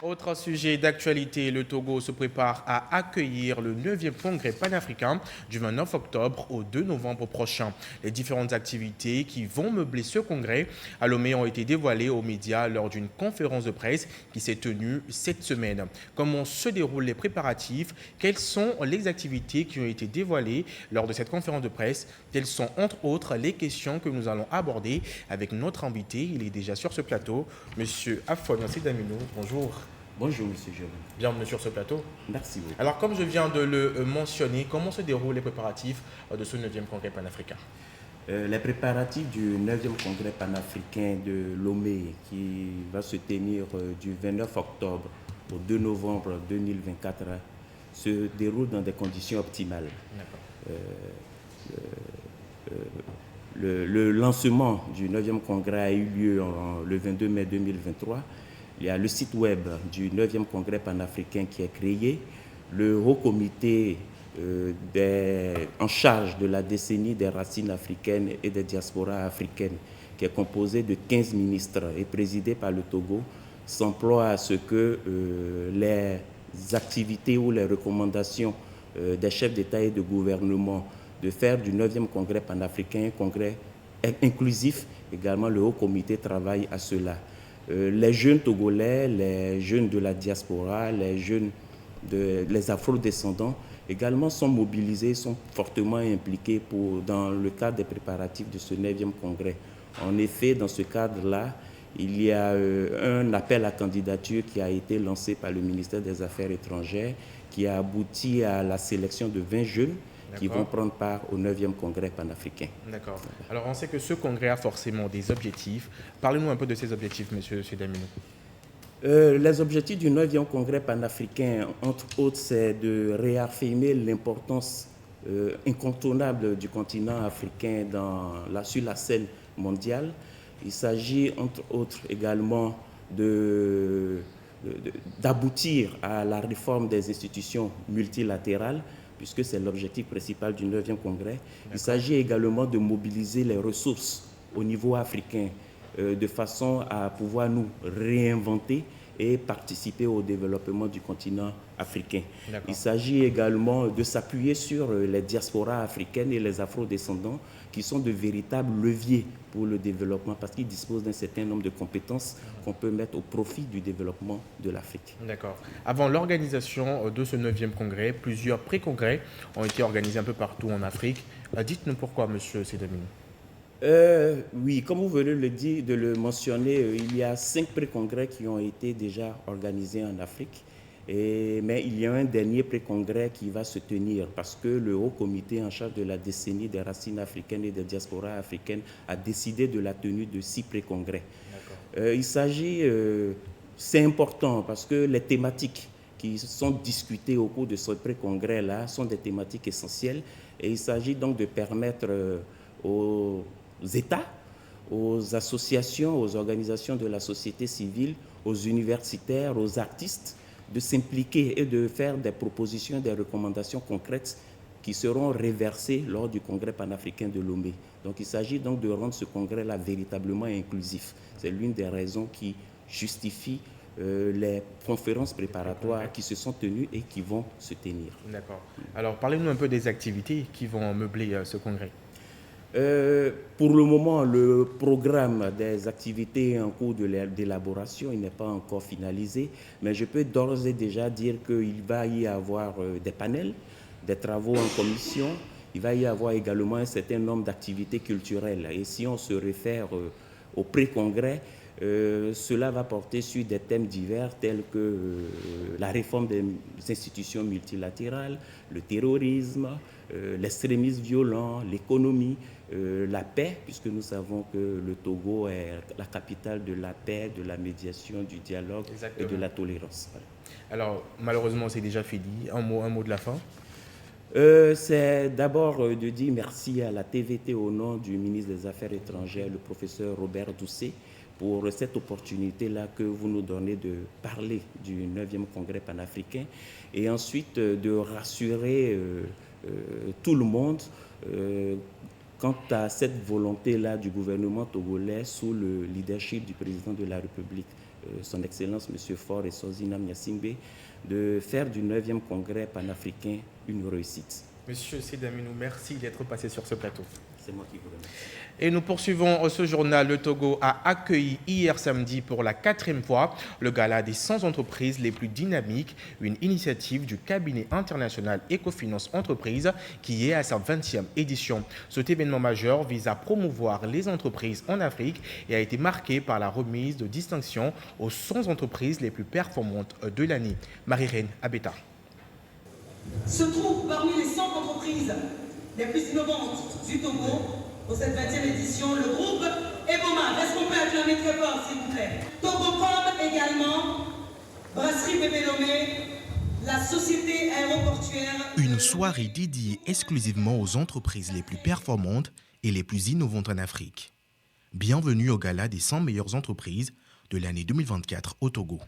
Autre sujet d'actualité, le Togo se prépare à accueillir le 9e congrès panafricain du 29 octobre au 2 novembre prochain. Les différentes activités qui vont meubler ce congrès à Lomé ont été dévoilées aux médias lors d'une conférence de presse qui s'est tenue cette semaine. Comment se déroulent les préparatifs? Quelles sont les activités qui ont été dévoilées lors de cette conférence de presse? Telles sont entre autres les questions que nous allons aborder avec notre invité. Il est déjà sur ce plateau, Monsieur Afon Sidamino. Bonjour. Bonjour, monsieur Jérôme. Bienvenue sur ce plateau. Merci beaucoup. Alors, comme je viens de le mentionner, comment se déroulent les préparatifs de ce 9e congrès panafricain? Les préparatifs du 9e congrès panafricain de Lomé, qui va se tenir du 29 octobre au 2 novembre 2024, se déroulent dans des conditions optimales. Le lancement du 9e congrès a eu lieu le 22 mai 2023. Il y a le site web du 9e congrès panafricain qui est créé, le haut comité en charge de la décennie des racines africaines et des diasporas africaines, qui est composé de 15 ministres et présidé par le Togo, s'emploie à ce que les activités ou les recommandations des chefs d'État et de gouvernement de faire du 9e congrès panafricain un congrès inclusif. Également, le haut comité travaille à cela. Les jeunes Togolais, les jeunes de la diaspora, les afro-descendants également sont mobilisés, sont fortement impliqués dans le cadre des préparatifs de ce 9e congrès. En effet, dans ce cadre-là, il y a un appel à candidature qui a été lancé par le ministère des Affaires étrangères, qui a abouti à la sélection de 20 jeunes qui vont prendre part au 9e congrès panafricain. D'accord. Alors, on sait que ce congrès a forcément des objectifs. Parlez-nous un peu de ces objectifs, monsieur Sidamino. Les objectifs du 9e congrès panafricain, entre autres, c'est de réaffirmer l'importance incontournable du continent africain sur la scène mondiale. Il s'agit, entre autres, également de d'aboutir à la réforme des institutions multilatérales, puisque c'est l'objectif principal du 9e congrès. Il s'agit également de mobiliser les ressources au niveau africain de façon à pouvoir nous réinventer et participer au développement du continent africain. Il s'agit également de s'appuyer sur les diasporas africaines et les afro-descendants qui sont de véritables leviers pour le développement parce qu'ils disposent d'un certain nombre de compétences qu'on peut mettre au profit du développement de l'Afrique. D'accord. Avant l'organisation de ce 9e congrès, plusieurs pré-congrès ont été organisés un peu partout en Afrique. Dites-nous pourquoi, monsieur Sedamine. Oui, comme vous venez de le mentionner, il y a 5 pré-congrès qui ont été déjà organisés en Afrique. Mais il y a un dernier pré-congrès qui va se tenir parce que le Haut Comité en charge de la décennie des racines africaines et des diasporas africaines a décidé de la tenue de 6 pré-congrès. Il s'agit, c'est important parce que les thématiques qui sont discutées au cours de ce pré-congrès-là sont des thématiques essentielles et il s'agit donc de permettre aux États, aux associations, aux organisations de la société civile, aux universitaires, aux artistes, de s'impliquer et de faire des propositions, des recommandations concrètes qui seront réversées lors du congrès panafricain de Lomé. Donc il s'agit donc de rendre ce congrès-là véritablement inclusif. C'est l'une des raisons qui justifie les conférences préparatoires qui se sont tenues et qui vont se tenir. D'accord. Alors parlez-nous un peu des activités qui vont meubler ce congrès. Pour le moment, le programme des activités en cours d'élaboration, il n'est pas encore finalisé, mais je peux d'ores et déjà dire qu'il va y avoir des panels, des travaux en commission, il va y avoir également un certain nombre d'activités culturelles. Et si on se réfère au pré-congrès, cela va porter sur des thèmes divers tels que la réforme des institutions multilatérales, le terrorisme, l'extrémisme violent, l'économie, la paix, puisque nous savons que le Togo est la capitale de la paix, de la médiation, du dialogue et de la tolérance. Voilà. Alors, malheureusement, c'est déjà fini. Un mot de la fin. C'est d'abord de dire merci à la TVT au nom du ministre des Affaires étrangères, le professeur Robert Doucet, pour cette opportunité-là que vous nous donnez de parler du 9e congrès panafricain et ensuite de rassurer tout le monde quant à cette volonté-là du gouvernement togolais sous le leadership du président de la République, son Excellence M. Faure Essozi Gnassingbé, de faire du 9e congrès panafricain une réussite. Monsieur Sedaminou, merci d'être passé sur ce plateau. C'est moi qui vous remercie. Et nous poursuivons ce journal. Le Togo a accueilli hier samedi pour la 4e fois le gala des 100 entreprises les plus dynamiques, une initiative du cabinet international Ecofinance Entreprises qui est à sa 20e édition. Cet événement majeur vise à promouvoir les entreprises en Afrique et a été marqué par la remise de distinction aux 100 entreprises les plus performantes de l'année. Marie-Reine Abeta. Se trouve parmi les 100 entreprises les plus innovantes du Togo pour cette 20e édition, le groupe Eboma. Est-ce qu'on peut acclamer très fort, s'il vous plaît? Togocom également, Brasserie Bébé Lomé, la société aéroportuaire. Une soirée dédiée exclusivement aux entreprises les plus performantes et les plus innovantes en Afrique. Bienvenue au gala des 100 meilleures entreprises de l'année 2024 au Togo.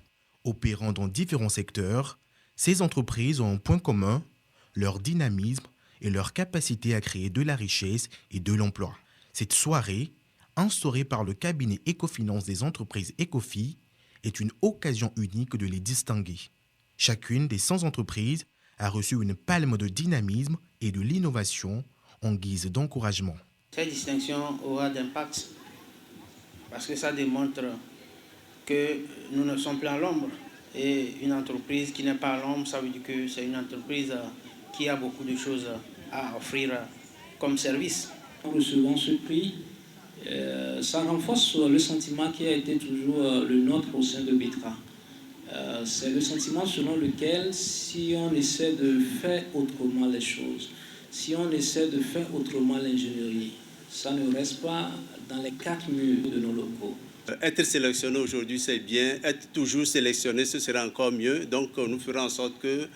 Opérant dans différents secteurs, ces entreprises ont un point commun, leur dynamisme et leur capacité à créer de la richesse et de l'emploi. Cette soirée, instaurée par le cabinet Ecofinance des entreprises Ecofi, est une occasion unique de les distinguer. Chacune des 100 entreprises a reçu une palme de dynamisme et de l'innovation en guise d'encouragement. Cette distinction aura d'impact parce que ça démontre que nous ne sommes plus à l'ombre. Et une entreprise qui n'est pas à l'ombre, ça veut dire que c'est une entreprise qui a beaucoup de choses à offrir comme service. En recevant ce prix, ça renforce le sentiment qui a été toujours le nôtre au sein de BITRA. C'est le sentiment selon lequel si on essaie de faire autrement les choses, si on essaie de faire autrement l'ingénierie, ça ne reste pas dans les 4 murs de nos locaux. Être sélectionné aujourd'hui, c'est bien. Être toujours sélectionné, ce sera encore mieux. Donc, nous ferons en sorte que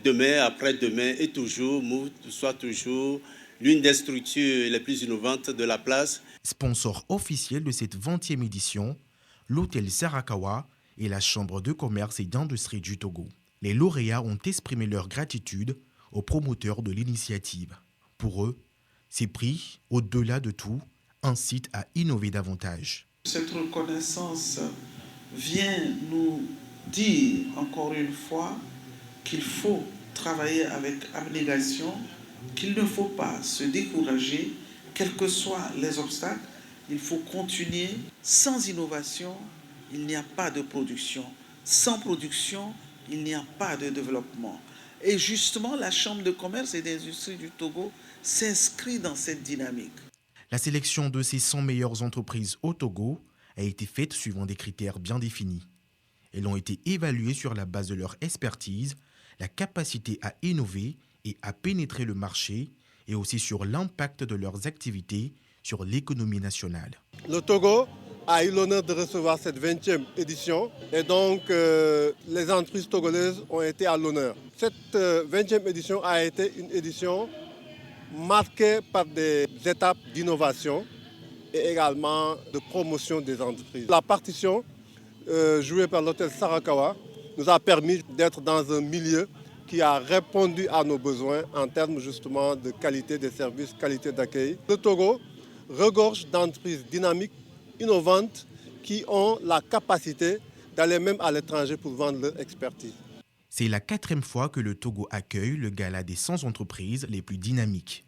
demain, après-demain et toujours, Mouv'd soit toujours l'une des structures les plus innovantes de la place. Sponsor officiel de cette 20e édition, l'hôtel Sarakawa et la Chambre de commerce et d'industrie du Togo. Les lauréats ont exprimé leur gratitude aux promoteurs de l'initiative. Pour eux, ces prix, au-delà de tout, incitent à innover davantage. Cette reconnaissance vient nous dire encore une fois qu'il faut travailler avec abnégation, qu'il ne faut pas se décourager, quels que soient les obstacles. Il faut continuer. Sans innovation, il n'y a pas de production. Sans production, il n'y a pas de développement. Et justement, la Chambre de commerce et d'industrie du Togo s'inscrit dans cette dynamique. La sélection de ces 100 meilleures entreprises au Togo a été faite suivant des critères bien définis. Elles ont été évaluées sur la base de leur expertise, la capacité à innover et à pénétrer le marché, et aussi sur l'impact de leurs activités sur l'économie nationale. Le Togo a eu l'honneur de recevoir cette 20e édition et donc les entreprises togolaises ont été à l'honneur. Cette 20e édition a été une édition marquée par des étapes d'innovation et également de promotion des entreprises. La partition jouée par l'hôtel Sarakawa nous a permis d'être dans un milieu qui a répondu à nos besoins en termes justement de qualité des services, qualité d'accueil. Le Togo regorge d'entreprises dynamiques, innovantes, qui ont la capacité d'aller même à l'étranger pour vendre leur expertise. C'est la 4e fois que le Togo accueille le gala des 100 entreprises les plus dynamiques.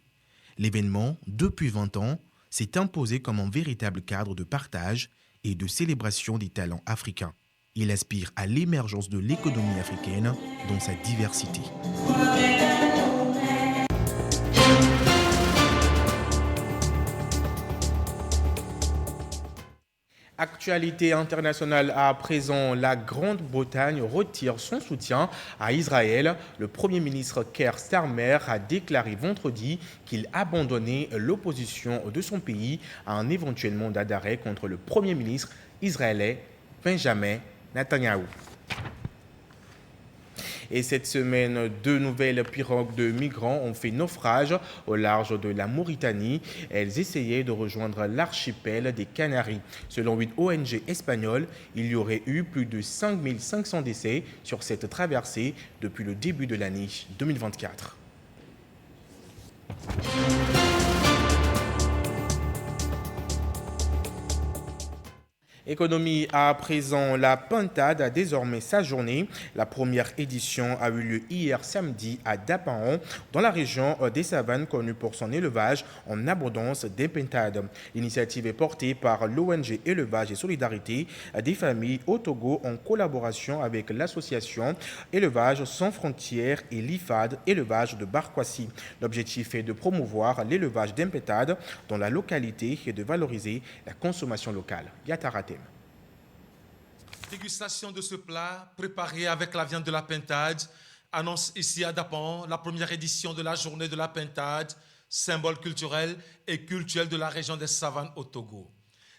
L'événement, depuis 20 ans, s'est imposé comme un véritable cadre de partage et de célébration des talents africains. Il aspire à l'émergence de l'économie africaine dans sa diversité. Actualité internationale à présent, la Grande-Bretagne retire son soutien à Israël. Le Premier ministre Keir Starmer a déclaré vendredi qu'il abandonnait l'opposition de son pays à un éventuel mandat d'arrêt contre le Premier ministre israélien Benjamin Netanyahou. Et cette semaine, 2 nouvelles pirogues de migrants ont fait naufrage au large de la Mauritanie. Elles essayaient de rejoindre l'archipel des Canaries. Selon une ONG espagnole, il y aurait eu plus de 5500 décès sur cette traversée depuis le début de l'année 2024. Économie à présent, la Pintade a désormais sa journée. La première édition a eu lieu hier samedi à Dapaon, dans la région des Savanes, connue pour son élevage en abondance des pintades. L'initiative est portée par l'ONG Élevage et Solidarité des familles au Togo en collaboration avec l'association Élevage sans frontières et l'IFAD Élevage de Barkwassi. L'objectif est de promouvoir l'élevage des pintades dans la localité et de valoriser la consommation locale. Yataratem. Dégustation de ce plat préparé avec la viande de la pintade annonce ici à Dapaon la première édition de la journée de la pintade, symbole culturel et culturel de la région des Savanes au Togo.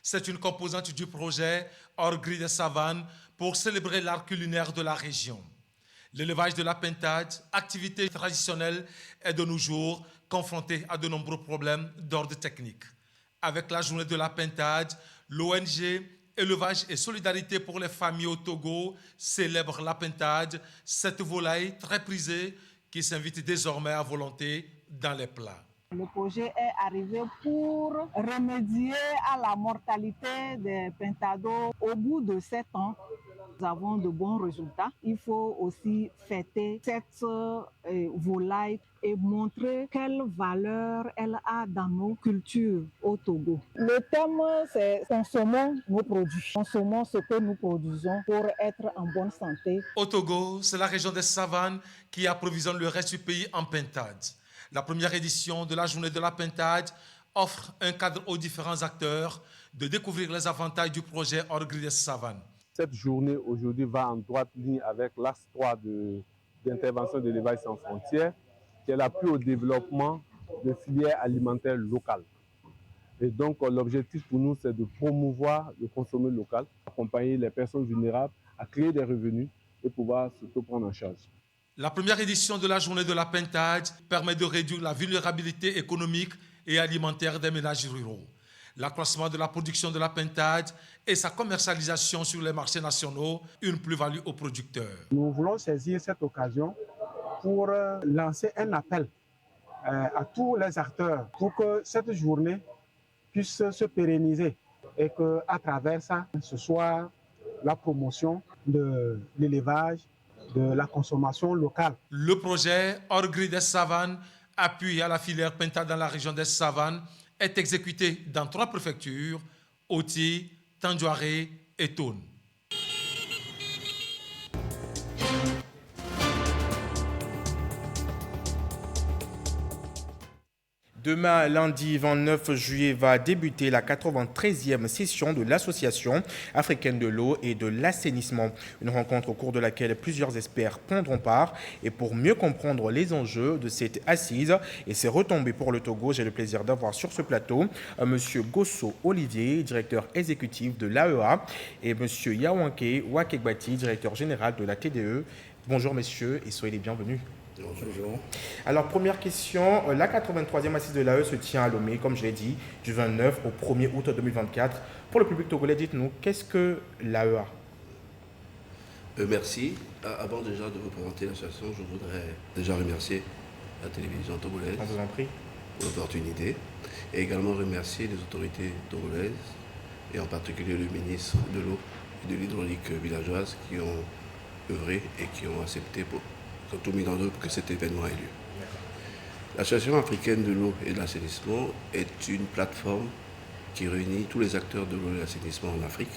C'est une composante du projet Hors Grille des Savanes pour célébrer l'art culinaire de la région. L'élevage de la pintade, activité traditionnelle, est de nos jours confronté à de nombreux problèmes d'ordre technique. Avec la journée de la pintade, l'ONG Élevage et Solidarité pour les familles au Togo célèbre la pintade, cette volaille très prisée qui s'invite désormais à volonté dans les plats. Le projet est arrivé pour remédier à la mortalité des pintados. Au bout de 7 ans, nous avons de bons résultats. Il faut aussi fêter cette volaille et montrer quelle valeur elle a dans nos cultures au Togo. Le thème, c'est consommons nos produits. Consommons ce que nous produisons pour être en bonne santé. Au Togo, c'est la région des Savanes qui approvisionne le reste du pays en pintade. La première édition de la journée de la pintade offre un cadre aux différents acteurs de découvrir les avantages du projet Hors Grille des Savanes. Cette journée aujourd'hui va en droite ligne avec l'axe 3 d'intervention de l'élevage sans frontières, qui est l'appui au développement de filières alimentaires locales. Et donc l'objectif pour nous, c'est de promouvoir le consommer local, accompagner les personnes vulnérables à créer des revenus et pouvoir se prendre en charge. La première édition de la journée de la pintade permet de réduire la vulnérabilité économique et alimentaire des ménages ruraux. l'accroissement de la production de la pintade et sa commercialisation sur les marchés nationaux, une plus-value aux producteurs. Nous voulons saisir cette occasion pour lancer un appel à tous les acteurs pour que cette journée puisse se pérenniser et qu'à travers ça, ce soit la promotion de l'élevage, de la consommation locale. Le projet Orgri des Savanes, appui à la filière pintade dans la région des Savanes, est exécuté dans 3 préfectures, Oti, Tandjouaré et Toune. Demain, lundi 29 juillet, va débuter la 93e session de l'Association africaine de l'eau et de l'assainissement. Une rencontre au cours de laquelle plusieurs experts prendront part. Et pour mieux comprendre les enjeux de cette assise et ses retombées pour le Togo, j'ai le plaisir d'avoir sur ce plateau M. Gosso Olivier, directeur exécutif de l'AEA, et M. Yawanke Wakegbati, directeur général de la TDE. Bonjour messieurs et soyez les bienvenus. Bonjour. Alors, première question, la 83e assise de l'AE se tient à Lomé, comme je l'ai dit, du 29 au 1er août 2024. Pour le public togolais, dites-nous, qu'est-ce que l'AEA? Merci. Avant déjà de vous présenter l'association, je voudrais déjà remercier la télévision togolaise pour l'opportunité et également remercier les autorités togolaises et en particulier le ministre de l'eau et de l'hydraulique villageoise qui ont œuvré et qui ont accepté pour tout mis en œuvre pour que cet événement ait lieu. L'Association africaine de l'eau et de l'assainissement est une plateforme qui réunit tous les acteurs de l'eau et de l'assainissement en Afrique.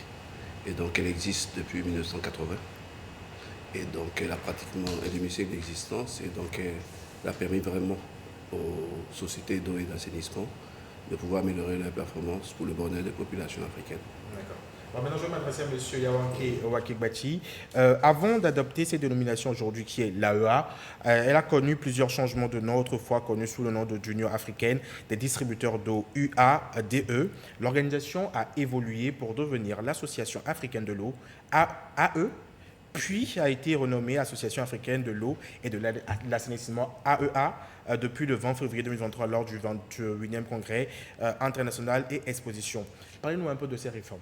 Et donc elle existe depuis 1980. Et donc elle a pratiquement un demi-siècle d'existence. Et donc elle a permis vraiment aux sociétés d'eau et d'assainissement de pouvoir améliorer leur performance pour le bonheur des populations africaines. D'accord. Bon, maintenant, je vais m'adresser à M. Yawanke Wakegbati. Avant d'adopter cette dénomination aujourd'hui qui est l'AEA, elle a connu plusieurs changements de nom, autrefois connue sous le nom d'Union africaine des distributeurs d'eau UADE. L'organisation a évolué pour devenir l'Association africaine de l'eau AE, puis a été renommée Association africaine de l'eau et de l'assainissement AEA depuis le 20 février 2023 lors du 28e congrès international et exposition. Parlez-nous un peu de ces réformes.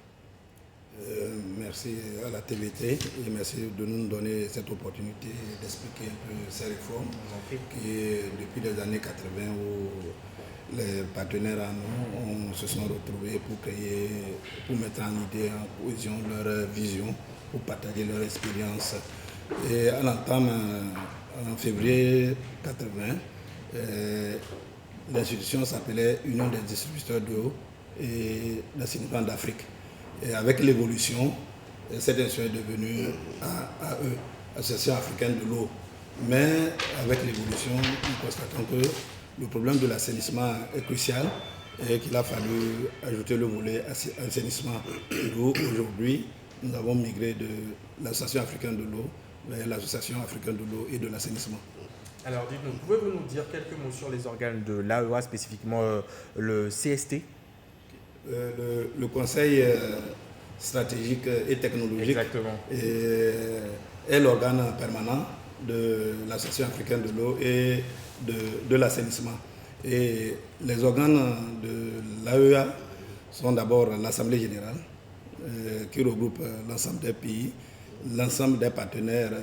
Merci à la TVT et merci de nous donner cette opportunité d'expliquer un peu ces réformes qui, depuis les années 80 où les partenaires à nous se sont retrouvés pour mettre en idée, en cohésion leur vision, pour partager leur expérience. Et à l'entame, en février 80, l'institution s'appelait Union des distributeurs d'eau et d'assainissement d'Afrique. Et avec l'évolution, cette institution est devenue AE, Association africaine de l'eau. Mais avec l'évolution, nous constatons que le problème de l'assainissement est crucial et qu'il a fallu ajouter le volet assainissement. D'où aujourd'hui, nous avons migré de l'Association africaine de l'eau vers l'Association africaine de l'eau et de l'assainissement. Alors, dites-nous, pouvez-vous nous dire quelques mots sur les organes de l'AEA, spécifiquement le CST? Le Conseil stratégique et technologique est l'organe permanent de l'Association africaine de l'eau et de l'assainissement. Et les organes de l'AEA sont d'abord l'Assemblée générale, qui regroupe l'ensemble des pays, l'ensemble des partenaires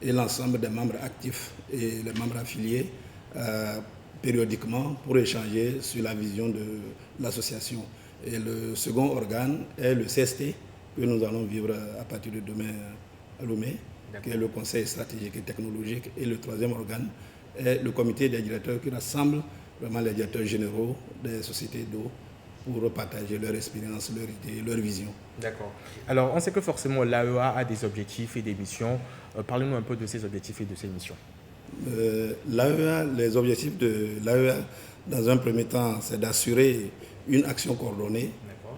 et l'ensemble des membres actifs et les membres affiliés périodiquement pour échanger sur la vision de l'association. Et le second organe est le CST, que nous allons vivre à partir de demain à Lomé, qui est le Conseil stratégique et technologique. Et le troisième organe est le comité des directeurs qui rassemble vraiment les directeurs généraux des sociétés d'eau pour partager leur expérience, leur idée, leur vision. D'accord. Alors, on sait que forcément l'AEA a des objectifs et des missions. Parlez-nous un peu de ces objectifs et de ces missions. L'AEA, les objectifs de l'AEA, dans un premier temps, c'est d'assurer une action coordonnée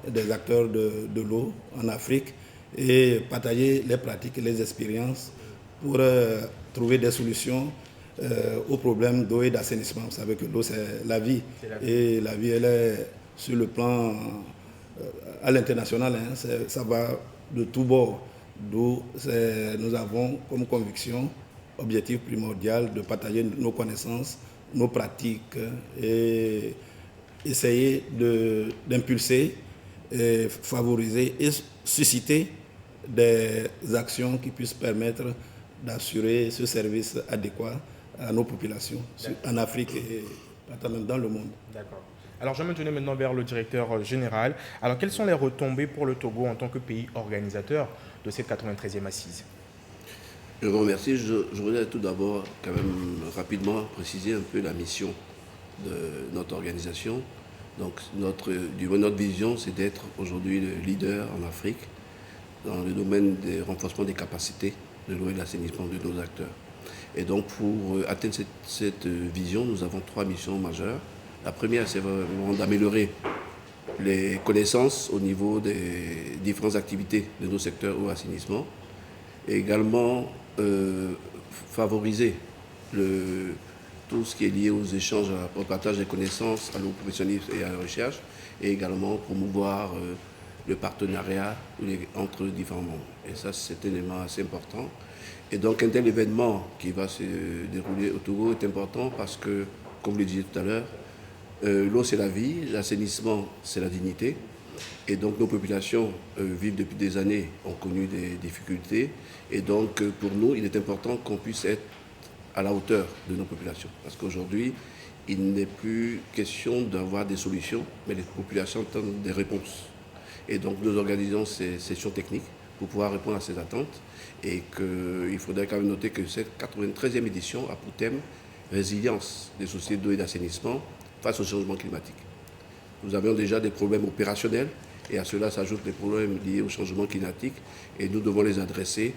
des acteurs de l'eau en Afrique et partager les pratiques et les expériences pour trouver des solutions aux problèmes d'eau et d'assainissement. Vous savez que l'eau, c'est la vie. Et la vie, elle est sur le plan à l'international. Ça va de tous bords. D'où nous avons comme conviction, objectif primordial, de partager nos connaissances, nos pratiques et essayer d'impulser, favoriser et susciter des actions qui puissent permettre d'assurer ce service adéquat à nos populations en Afrique et même dans le monde. D'accord. Alors, je vais me tourner maintenant vers le directeur général. Alors, quelles sont les retombées pour le Togo en tant que pays organisateur de cette 93e assise? Je vous remercie. Je voudrais tout d'abord quand même rapidement préciser un peu la mission de notre organisation. Donc, notre vision, c'est d'être aujourd'hui le leader en Afrique dans le domaine des renforcements des capacités de l'eau et de l'assainissement de nos acteurs. Et donc, pour atteindre cette vision, nous avons 3 missions majeures. La première, c'est vraiment d'améliorer les connaissances au niveau des différentes activités de nos secteurs eau et assainissement. Et également, favoriser tout ce qui est lié aux échanges, au partage des connaissances, à l'eau professionnelle et à la recherche. Et également promouvoir le partenariat entre différents membres. Et ça, c'est un élément assez important. Et donc, un tel événement qui va se dérouler au Togo est important parce que, comme je le disais tout à l'heure, l'eau, c'est la vie, l'assainissement, c'est la dignité. Et donc, nos populations vivent depuis des années, ont connu des difficultés. Et donc, pour nous, il est important qu'on puisse être à la hauteur de nos populations. Parce qu'aujourd'hui, il n'est plus question d'avoir des solutions, mais les populations attendent des réponses. Et donc, nous organisons ces sessions techniques pour pouvoir répondre à ces attentes. Et qu'il faudrait quand même noter que cette 93e édition a pour thème résilience des sociétés d'eau et d'assainissement face au changement climatique. Nous avions déjà des problèmes opérationnels et à cela s'ajoutent les problèmes liés au changement climatique et nous devons les adresser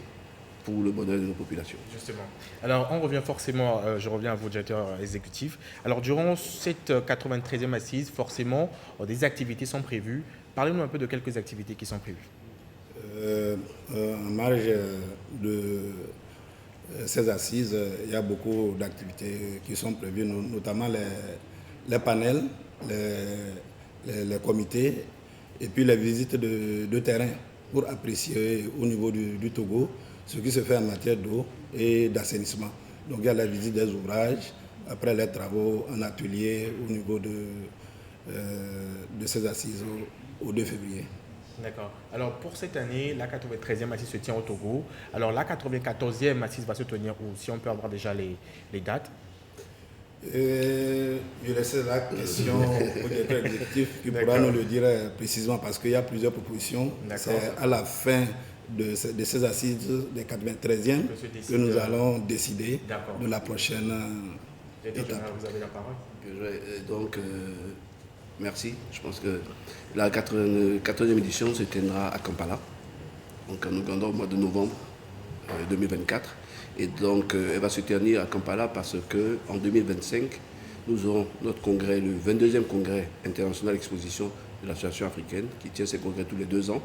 pour le bonheur de nos populations. Justement. Alors, on revient forcément, je reviens à vos directeurs exécutifs. Alors, durant cette 93e assise, forcément, des activités sont prévues. Parlez-nous un peu de quelques activités qui sont prévues. En marge de ces assises, il y a beaucoup d'activités qui sont prévues, notamment les panels, les comités et puis les visites de terrain pour apprécier au niveau du Togo ce qui se fait en matière d'eau et d'assainissement. Donc il y a la visite des ouvrages, après les travaux en atelier au niveau de ces assises au 2 février. D'accord. Alors pour cette année, la 93e assise se tient au Togo. Alors la 94e assise va se tenir où? Si on peut avoir déjà les dates. Je laisse la question au directeur exécutif qui pourra nous le dire précisément parce qu'il y a plusieurs propositions. C'est à la fin de ces assises des 93e que nous allons décider de la prochaine étape. Vous avez la parole. Donc, merci. Je pense que la 14e édition se tiendra à Kampala, donc en Ouganda au mois de novembre 2024. Et donc, elle va se tenir à Kampala parce qu'en 2025, nous aurons notre congrès, le 22e congrès international exposition de l'association africaine, qui tient ses congrès tous les 2 ans.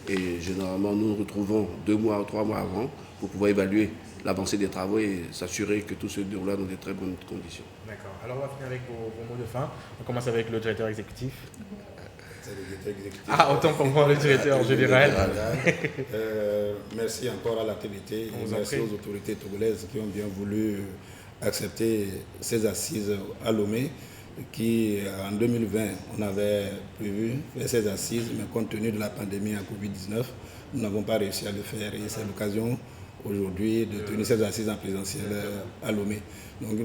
Et généralement, nous nous retrouvons 2 mois ou 3 mois avant pour pouvoir évaluer l'avancée des travaux et s'assurer que tout se déroule dans de très bonnes conditions. D'accord. Alors, on va finir avec vos mots de fin. On commence avec le directeur exécutif. C'est le directeur exécutif. Ah, autant qu'on voit le directeur général. Merci encore à la TVT et merci aux autorités togolaises qui ont bien voulu accepter ces assises à Lomé, qui en 2020, on avait prévu faire ces assises, mais compte tenu de la pandémie à Covid-19, nous n'avons pas réussi à le faire et c'est l'occasion aujourd'hui de tenir ces assises en présentiel à Lomé. Donc,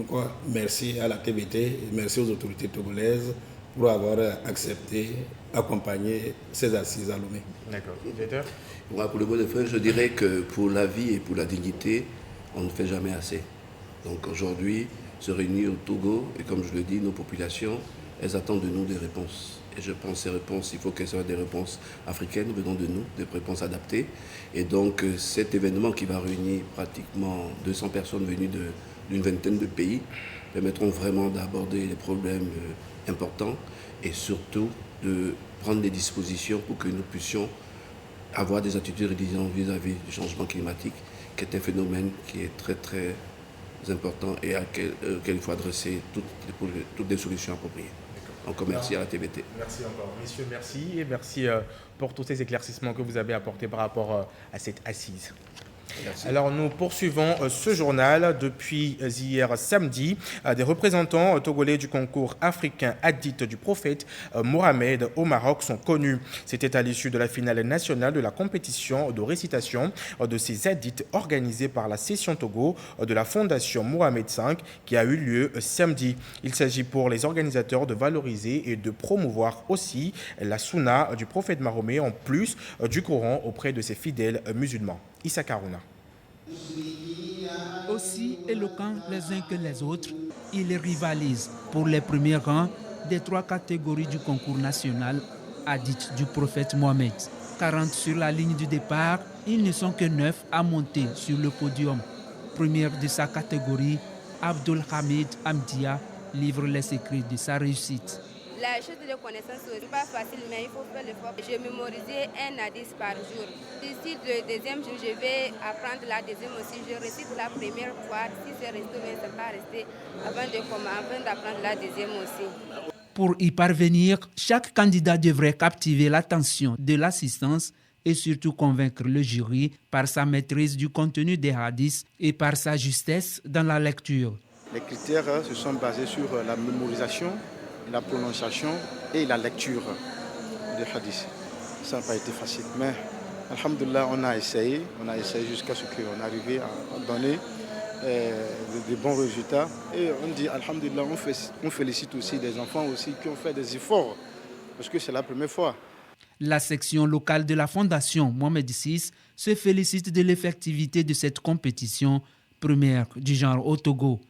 merci à la TVT et merci aux autorités togolaises pour avoir accepté, accompagné ces assises à Lomé. D'accord. Moi, pour le mot de fin, je dirais que pour la vie et pour la dignité, on ne fait jamais assez. Donc aujourd'hui, se réunir au Togo, et comme je le dis, nos populations, elles attendent de nous des réponses. Et je pense que ces réponses, il faut qu'elles soient des réponses africaines venant de nous, des réponses adaptées. Et donc cet événement qui va réunir pratiquement 200 personnes venues d'une vingtaine de pays, permettront vraiment d'aborder les problèmes importants et surtout de prendre des dispositions pour que nous puissions avoir des attitudes résilientes vis-à-vis du changement climatique, qui est un phénomène qui est très très important et auquel il faut adresser toutes les solutions appropriées. Encore merci à la TVT. Merci encore. Messieurs, merci et merci pour tous ces éclaircissements que vous avez apportés par rapport à cette assise. Merci. Alors nous poursuivons ce journal. Depuis hier samedi, des représentants togolais du concours africain Hadith du prophète Mohamed au Maroc sont connus. C'était à l'issue de la finale nationale de la compétition de récitation de ces hadiths organisée par la session Togo de la Fondation Mohamed V qui a eu lieu samedi. Il s'agit pour les organisateurs de valoriser et de promouvoir aussi la sunna du prophète Mahomet en plus du Coran auprès de ses fidèles musulmans. Issa Karuna. Aussi éloquents les uns que les autres, ils rivalisent pour les premiers rangs des 3 catégories du concours national Hadith du prophète Mohamed. 40 sur la ligne du départ, ils ne sont que 9 à monter sur le podium. Première de sa catégorie, Abdul Hamid Amdia livre les secrets de sa réussite. La chose de connaissance, ce n'est pas facile, mais il faut faire l'effort. Je mémorisais un hadith par jour. D'ici le deuxième jour, je vais apprendre la deuxième aussi. Je récite la première fois. Si c'est resté, mais ce n'est pas resté avant d'apprendre la deuxième aussi. Pour y parvenir, chaque candidat devrait captiver l'attention de l'assistance et surtout convaincre le jury par sa maîtrise du contenu des hadiths et par sa justesse dans la lecture. Les critères se sont basés sur la mémorisation, la prononciation et la lecture des hadiths. Ça n'a pas été facile, mais alhamdoulilah, on a essayé jusqu'à ce qu'on arrive à donner de bons résultats. Et on dit alhamdoulilah, on félicite aussi des enfants aussi qui ont fait des efforts, parce que c'est la première fois. La section locale de la Fondation Mohamed VI se félicite de l'effectivité de cette compétition première du genre au Togo.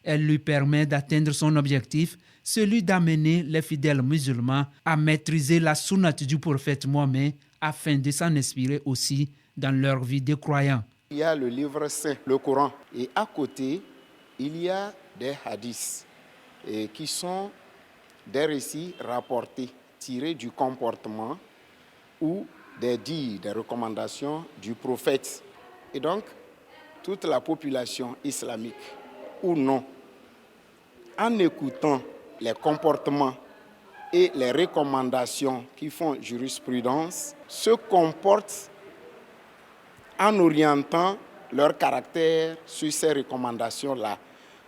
Elle lui permet d'atteindre son objectif, celui d'amener les fidèles musulmans à maîtriser la sunnate du prophète Mohammed afin de s'en inspirer aussi dans leur vie de croyants. Il y a le livre saint, le Coran, et à côté, il y a des hadiths qui sont des récits rapportés, tirés du comportement ou des dires, des recommandations du prophète. Et donc, toute la population islamique ou non, en écoutant les comportements et les recommandations qui font jurisprudence, se comportent en orientant leur caractère sur ces recommandations-là,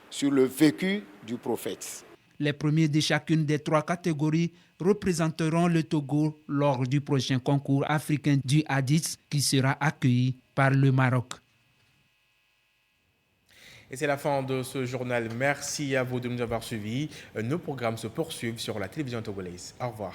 sur le vécu du prophète. Les premiers de chacune des 3 catégories représenteront le Togo lors du prochain concours africain du Hadith qui sera accueilli par le Maroc. Et c'est la fin de ce journal. Merci à vous de nous avoir suivis. Nos programmes se poursuivent sur la télévision togolaise. Au revoir.